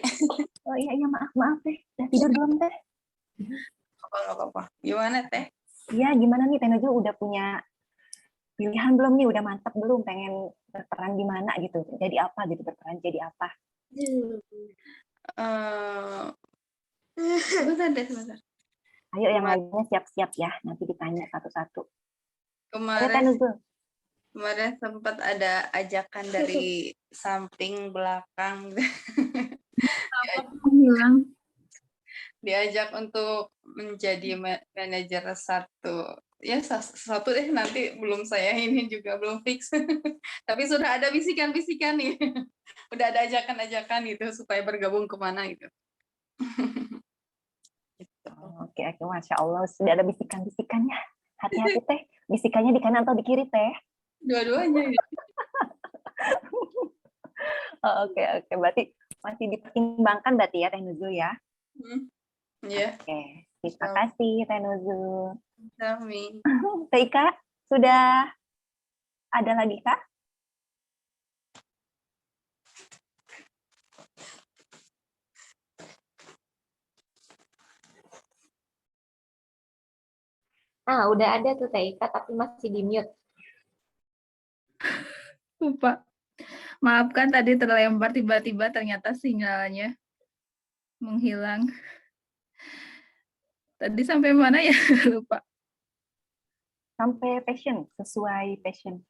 Oh iya maaf Teh. Udah tidur belum Teh? Apa-apa. Gimana Teh? Iya, gimana nih Teh Nuzul udah punya pilihan belum nih? Udah mantap belum pengen berperan di mana gitu? Jadi apa gitu berperan jadi apa? Sebentar. Ayo yang lainnya siap-siap ya, nanti ditanya satu-satu. Ayo Teh Kemarin Nuzul. sempat ada ajakan dari samping belakang. hilang. Diajak untuk menjadi manajer satu. Ya satu deh, nanti belum saya ini juga belum fix. Tapi sudah ada bisikan-bisikan nih. Udah ada ajakan-ajakan gitu supaya bergabung kemana gitu. Oke, Masya Allah sudah ada bisikan-bisikannya. Hati-hati Teh, bisikannya di kanan atau di kiri Teh? Dua-duanya. Oke, berarti masih dipertimbangkan berarti ya Teh Nuzul ya? Iya. Oke, terima kasih Teh Nuzul. Sami. Teh Ika, sudah ada lagi Kak? Nah, udah ada tuh Teh Ika tapi masih di mute. Lupa. Maafkan tadi terlempar tiba-tiba ternyata sinyalnya menghilang. Tadi sampai mana ya? Lupa. Sampai passion, sesuai passion.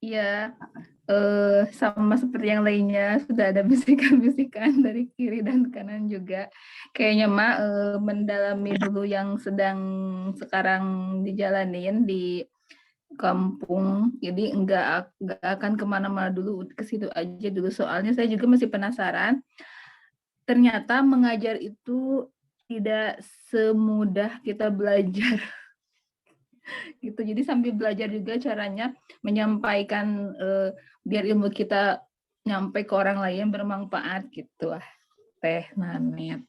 Iya, sama seperti yang lainnya sudah ada bisikan-bisikan dari kiri dan kanan juga. Kayaknya Mak mendalami dulu yang sedang sekarang dijalanin di kampung. Jadi enggak akan kemana-mana dulu, ke situ aja dulu. Soalnya saya juga masih penasaran. Ternyata mengajar itu tidak semudah kita belajar. Gitu. Jadi sambil belajar juga caranya menyampaikan biar ilmu kita nyampe ke orang lain bermanfaat gitu lah. Teh Nanet.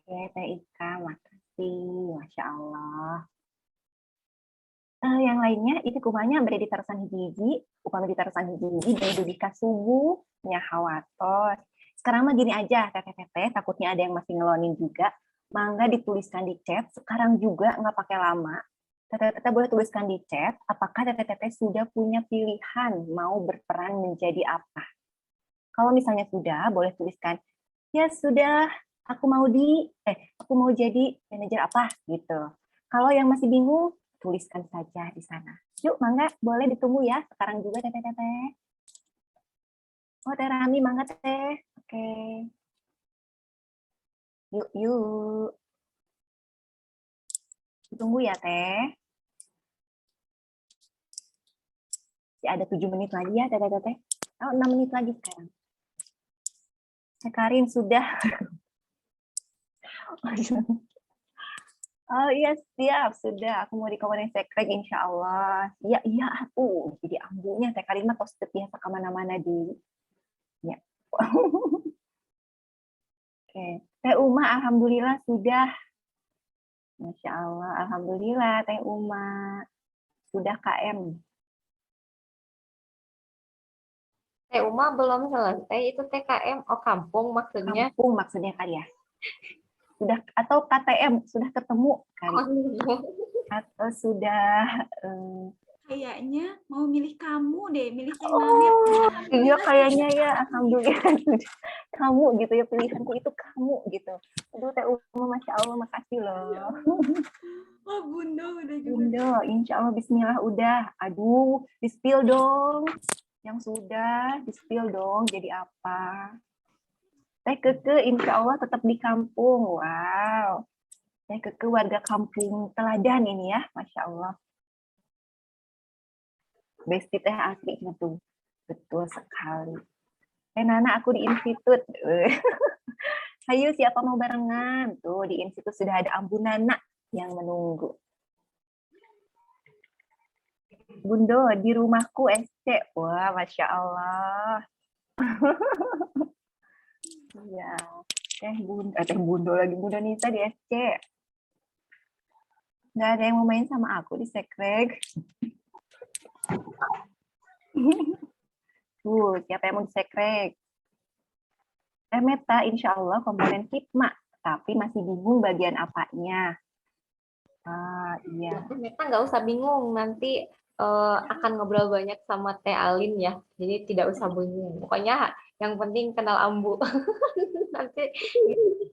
Oke, Teh Ika, makasih. Masya Allah. Yang lainnya, itu kumanya beri ditarusan hiji-hiji, upama ditarusan hiji-hiji, dari dudika subuh, nyahawatos. Sekarang mah gini aja, Teteh, takutnya ada yang masih ngelonin juga, mangga dituliskan di chat, sekarang juga nggak pakai lama. Teteh boleh tuliskan di chat, apakah Teteh sudah punya pilihan mau berperan menjadi apa. Kalau misalnya sudah, boleh tuliskan, ya sudah, aku mau jadi manajer apa, gitu. Kalau yang masih bingung, tuliskan saja di sana. Yuk, mangga, boleh ditunggu ya. Sekarang juga Teteh. Oh, Teh Rami, mangga Teh. Oke. Yuk. Tunggu ya, Teh. Ya, ada 7 menit lagi ya, Teteh. Oh, 6 menit lagi sekarang. Karin sudah. Oh iya, siap. Sudah. Aku mau di komponen sekret, insya Allah. Iya, aku. Jadi ambunya, Teh Karin mah tos biasa kemana-mana di... Ya. Oke. Teh Uma, alhamdulillah sudah. Masya Allah, alhamdulillah Teh Uma. Sudah KM. Teh Uma belum selesai, itu TKM, oh kampung maksudnya. Kampung maksudnya kali ya? Sudah atau KTM sudah ketemu kali Oh, atau sudah Kayaknya mau milih kamu deh, milih Teh Nanit. iya kayaknya ya, alhamdulillah sudah kamu gitu ya, pilihanku itu kamu gitu. Aduh Teh Uma, Masya Allah, makasih loh. Oh, Bunda udah juga. Bunda, insya Allah Bismillah udah. Aduh, di-spill dong. Yang sudah, di-spill dong. Jadi apa? Teh Keke, insya Allah tetap di kampung. Wow. Teh Keke warga kampung teladan ini ya, Masya Allah. Besti teh asli gitu. Betul sekali. Teh Nana, aku di institut. Ayo, siapa mau barengan? Tuh, di institut sudah ada Ambu Nana yang menunggu. Bundo, di rumahku SC. Wah, Masya Allah. Ya, Teh Bundo lagi, Bunda Nisa di SC. Nggak ada yang mau main sama aku di Sekreg. Tuh, siapa yang mau di Sekreg? Teh Meta, insya Allah komponen Hikmah, tapi masih bingung bagian apanya. Ah, iya. Meta nggak usah bingung, nanti akan ngobrol banyak sama Teh Alin ya, jadi tidak usah bingung. Pokoknya yang penting kenal Ambu. Nanti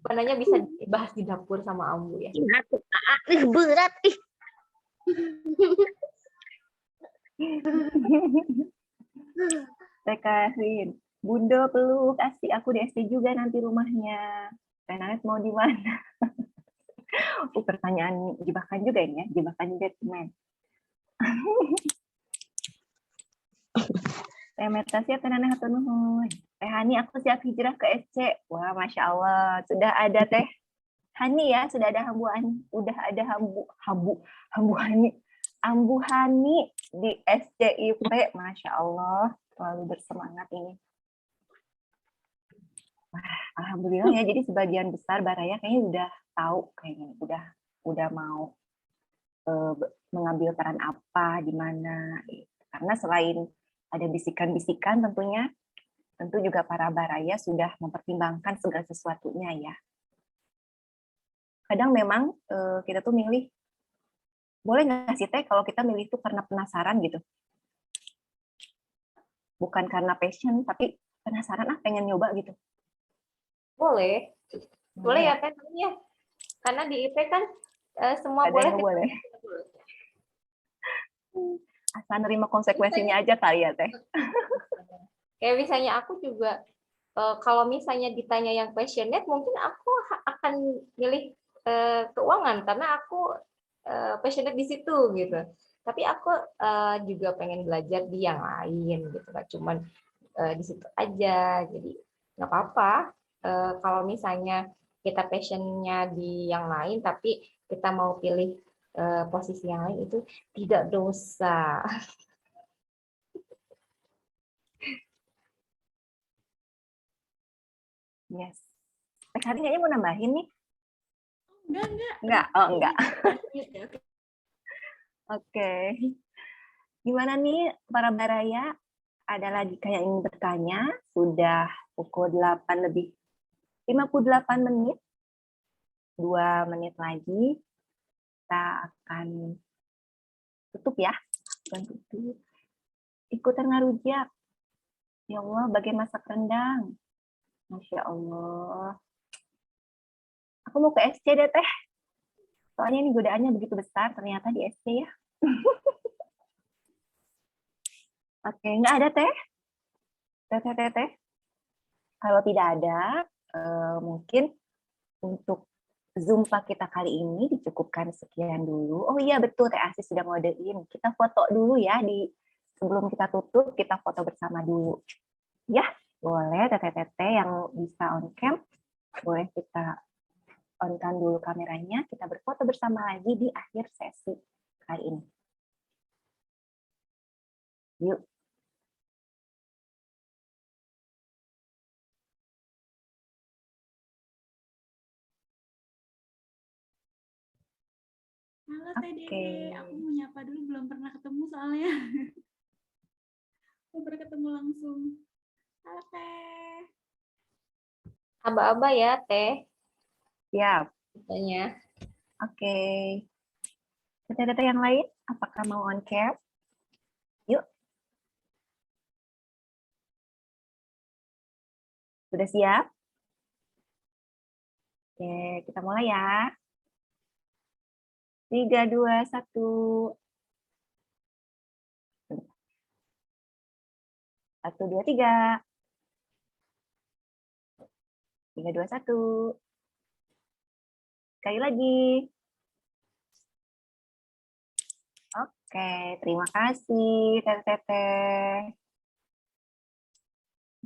mananya bisa dibahas di dapur sama Ambu ya. Berat ih. Teh Karin, Bunda peluk, asik aku di SD juga nanti rumahnya. Teh Nanet mau di mana? Pertanyaan jebakan juga ini ya, jebakan Batman. Teh Meta siap, Teh Nana hatur nuhun. Teh Hani, aku siap hijrah ke SC. Wah, Masya Allah, sudah ada Teh Hani ya, sudah ada Hambu Hani, udah ada Hambu Hani, Ambu Hani di SCIP. Masya Allah, selalu bersemangat ini. Wah, alhamdulillah ya, jadi sebagian besar Baraya kayaknya udah tahu, kayaknya udah mau mengambil peran apa di mana. Karena selain ada bisikan-bisikan tentunya, tentu juga para Baraya sudah mempertimbangkan segala sesuatunya ya. Kadang memang kita tuh milih, boleh nggak sih Teh kalau kita milih itu karena penasaran gitu? Bukan karena passion, tapi penasaran, pengen nyoba gitu. Boleh, boleh ya Teh, ya. Karena di IP kan semua Ada boleh. yang boleh. Asal nerima konsekuensinya aja kali ya Teh. Kayak misalnya aku juga, kalau misalnya ditanya yang passionate, mungkin aku akan milih keuangan karena aku passionate di situ gitu. Tapi aku juga pengen belajar di yang lain gitu, gak cuman di situ aja. Jadi nggak apa-apa kalau misalnya kita passionnya di yang lain, tapi kita mau pilih posisi yang lain, itu tidak dosa. Yes. Teh Karin kayaknya mau nambahin nih. Enggak. Oh, enggak. Oke. Gimana nih para Baraya? Ada lagi kayak ingin bertanya? Sudah pukul 8 lebih 58 menit. 2 menit lagi. Kita akan tutup ya. Tutup. Ikutan ngarujak. Ya Allah, bagian masak rendang. Masya Allah. Aku mau ke SC deh, Teh. Soalnya ini godaannya begitu besar ternyata di SC ya. Oke, nggak ada Teh? Teh. Kalau tidak ada, mungkin untuk Zumpa kita kali ini dicukupkan sekian dulu. Oh iya, betul, Teh Asis sudah ngodein. Kita foto dulu ya, sebelum kita tutup, kita foto bersama dulu. Ya, boleh Teteh yang bisa on cam, boleh kita on-kan dulu kameranya, kita berfoto bersama lagi di akhir sesi kali ini. Yuk. Halo Teh Dede, aku mau nyapa dulu, belum pernah ketemu soalnya. Belum pernah ketemu langsung. Halo Teh. Aba-aba ya Teh. Siap. Tanya. Oke. Data-data yang lain, apakah mau on cam? Yuk. Sudah siap? Oke, kita mulai ya. 3, 2, 1. 1, 2, 3. 3, 2, 1. Sekali lagi. Oke, terima kasih, Teteh.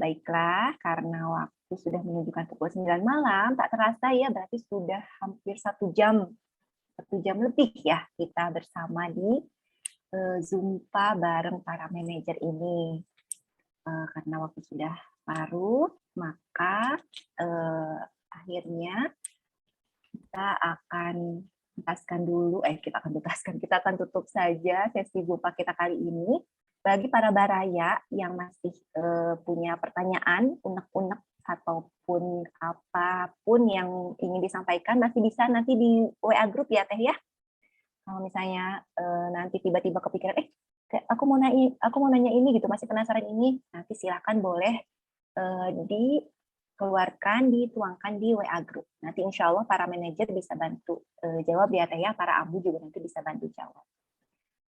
Baiklah, karena waktu sudah menunjukkan pukul 9 malam, tak terasa ya, berarti sudah hampir 1 jam. 1 jam lebih ya kita bersama di Zumpa bareng para manajer ini. Karena waktu sudah larut, maka akhirnya kita akan kita akan tutup saja sesi Zumpa kita kali ini. Bagi para baraya yang masih punya pertanyaan, unek-unek ataupun apapun yang ingin disampaikan, masih bisa nanti di WA grup ya Teh ya. Kalau misalnya nanti tiba-tiba kepikiran, aku mau nanya ini gitu, masih penasaran ini, nanti silakan boleh dikeluarkan, dituangkan di WA grup. Nanti insya Allah para manajer bisa bantu jawab ya Teh ya, para AMBU juga nanti bisa bantu jawab.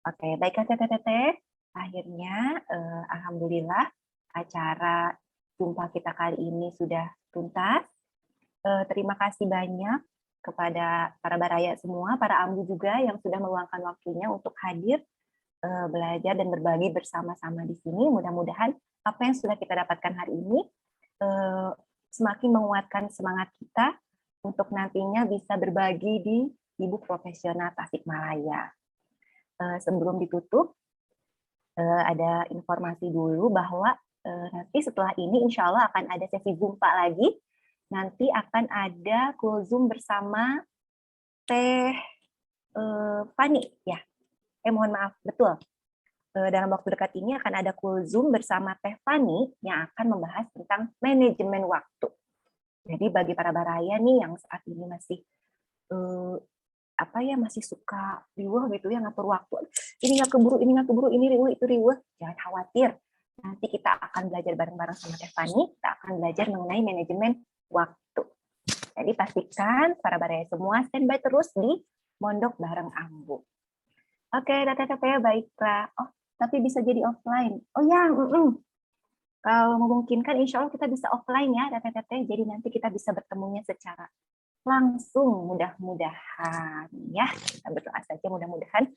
Oke, baiklah Teteh. Akhirnya, alhamdulillah acara jumpa kita kali ini sudah tuntas. Terima kasih banyak kepada para baraya semua, para AMBU juga yang sudah meluangkan waktunya untuk hadir, belajar dan berbagi bersama-sama di sini. Mudah-mudahan apa yang sudah kita dapatkan hari ini semakin menguatkan semangat kita untuk nantinya bisa berbagi di Ibu Profesional Tasikmalaya. Sebelum ditutup, ada informasi dulu bahwa nanti setelah ini insya Allah akan ada sesi Zumpa lagi. Nanti akan ada cool Zoom bersama Teh Fani ya. Mohon maaf, betul. Dalam waktu dekat ini akan ada cool Zoom bersama Teh Fani yang akan membahas tentang manajemen waktu. Jadi bagi para baraya nih yang saat ini masih masih suka riweuh gitu ya ngatur waktu. Ini nggak keburu, ini riweuh, itu riweuh. Jangan khawatir. Nanti kita akan belajar bareng-bareng sama Teh Fani, kita akan belajar mengenai manajemen waktu. Jadi pastikan para baraya semua standby terus di Mondok Bareng AMBU. Oke, Teteh, baiklah. Oh, tapi bisa jadi offline. Oh ya, kalau memungkinkan insya Allah kita bisa offline ya Teteh. Jadi nanti kita bisa bertemunya secara langsung, mudah-mudahan ya. Kita berdoa saja mudah-mudahan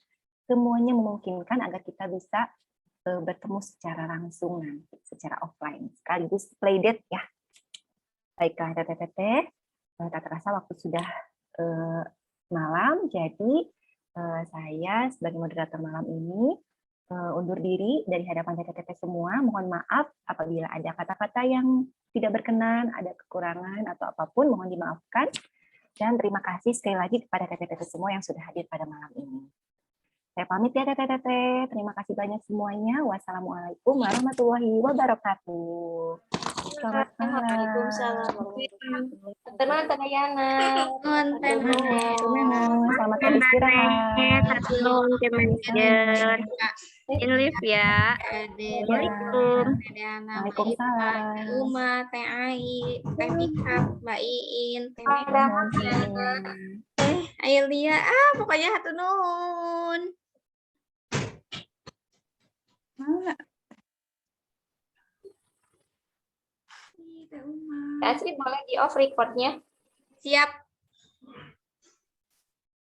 semuanya memungkinkan agar kita bisa bertemu secara langsung nanti, secara offline. Sekaligus playdate ya. Baiklah Teteh, tak terasa waktu sudah malam, jadi saya sebagai moderator malam ini undur diri dari hadapan Teteh semua. Mohon maaf apabila ada kata-kata yang tidak berkenan, ada kekurangan atau apapun, mohon dimaafkan. Dan terima kasih sekali lagi kepada Teteh semua yang sudah hadir pada malam ini. Saya pamit ya Teteh. Terima kasih banyak semuanya. Wassalamualaikum warahmatullahi wabarakatuh. Selamat malam. Waalaikumsalam. Teman Yana. Selamat beristirahat. Live ya. Assalamualaikum. Waalaikumsalam. Uma, Teh Ai, Teh Mika, Mbak Iin, Teh Ailia, pokoknya hatur nuhun. Asri boleh di off recordnya? Siap.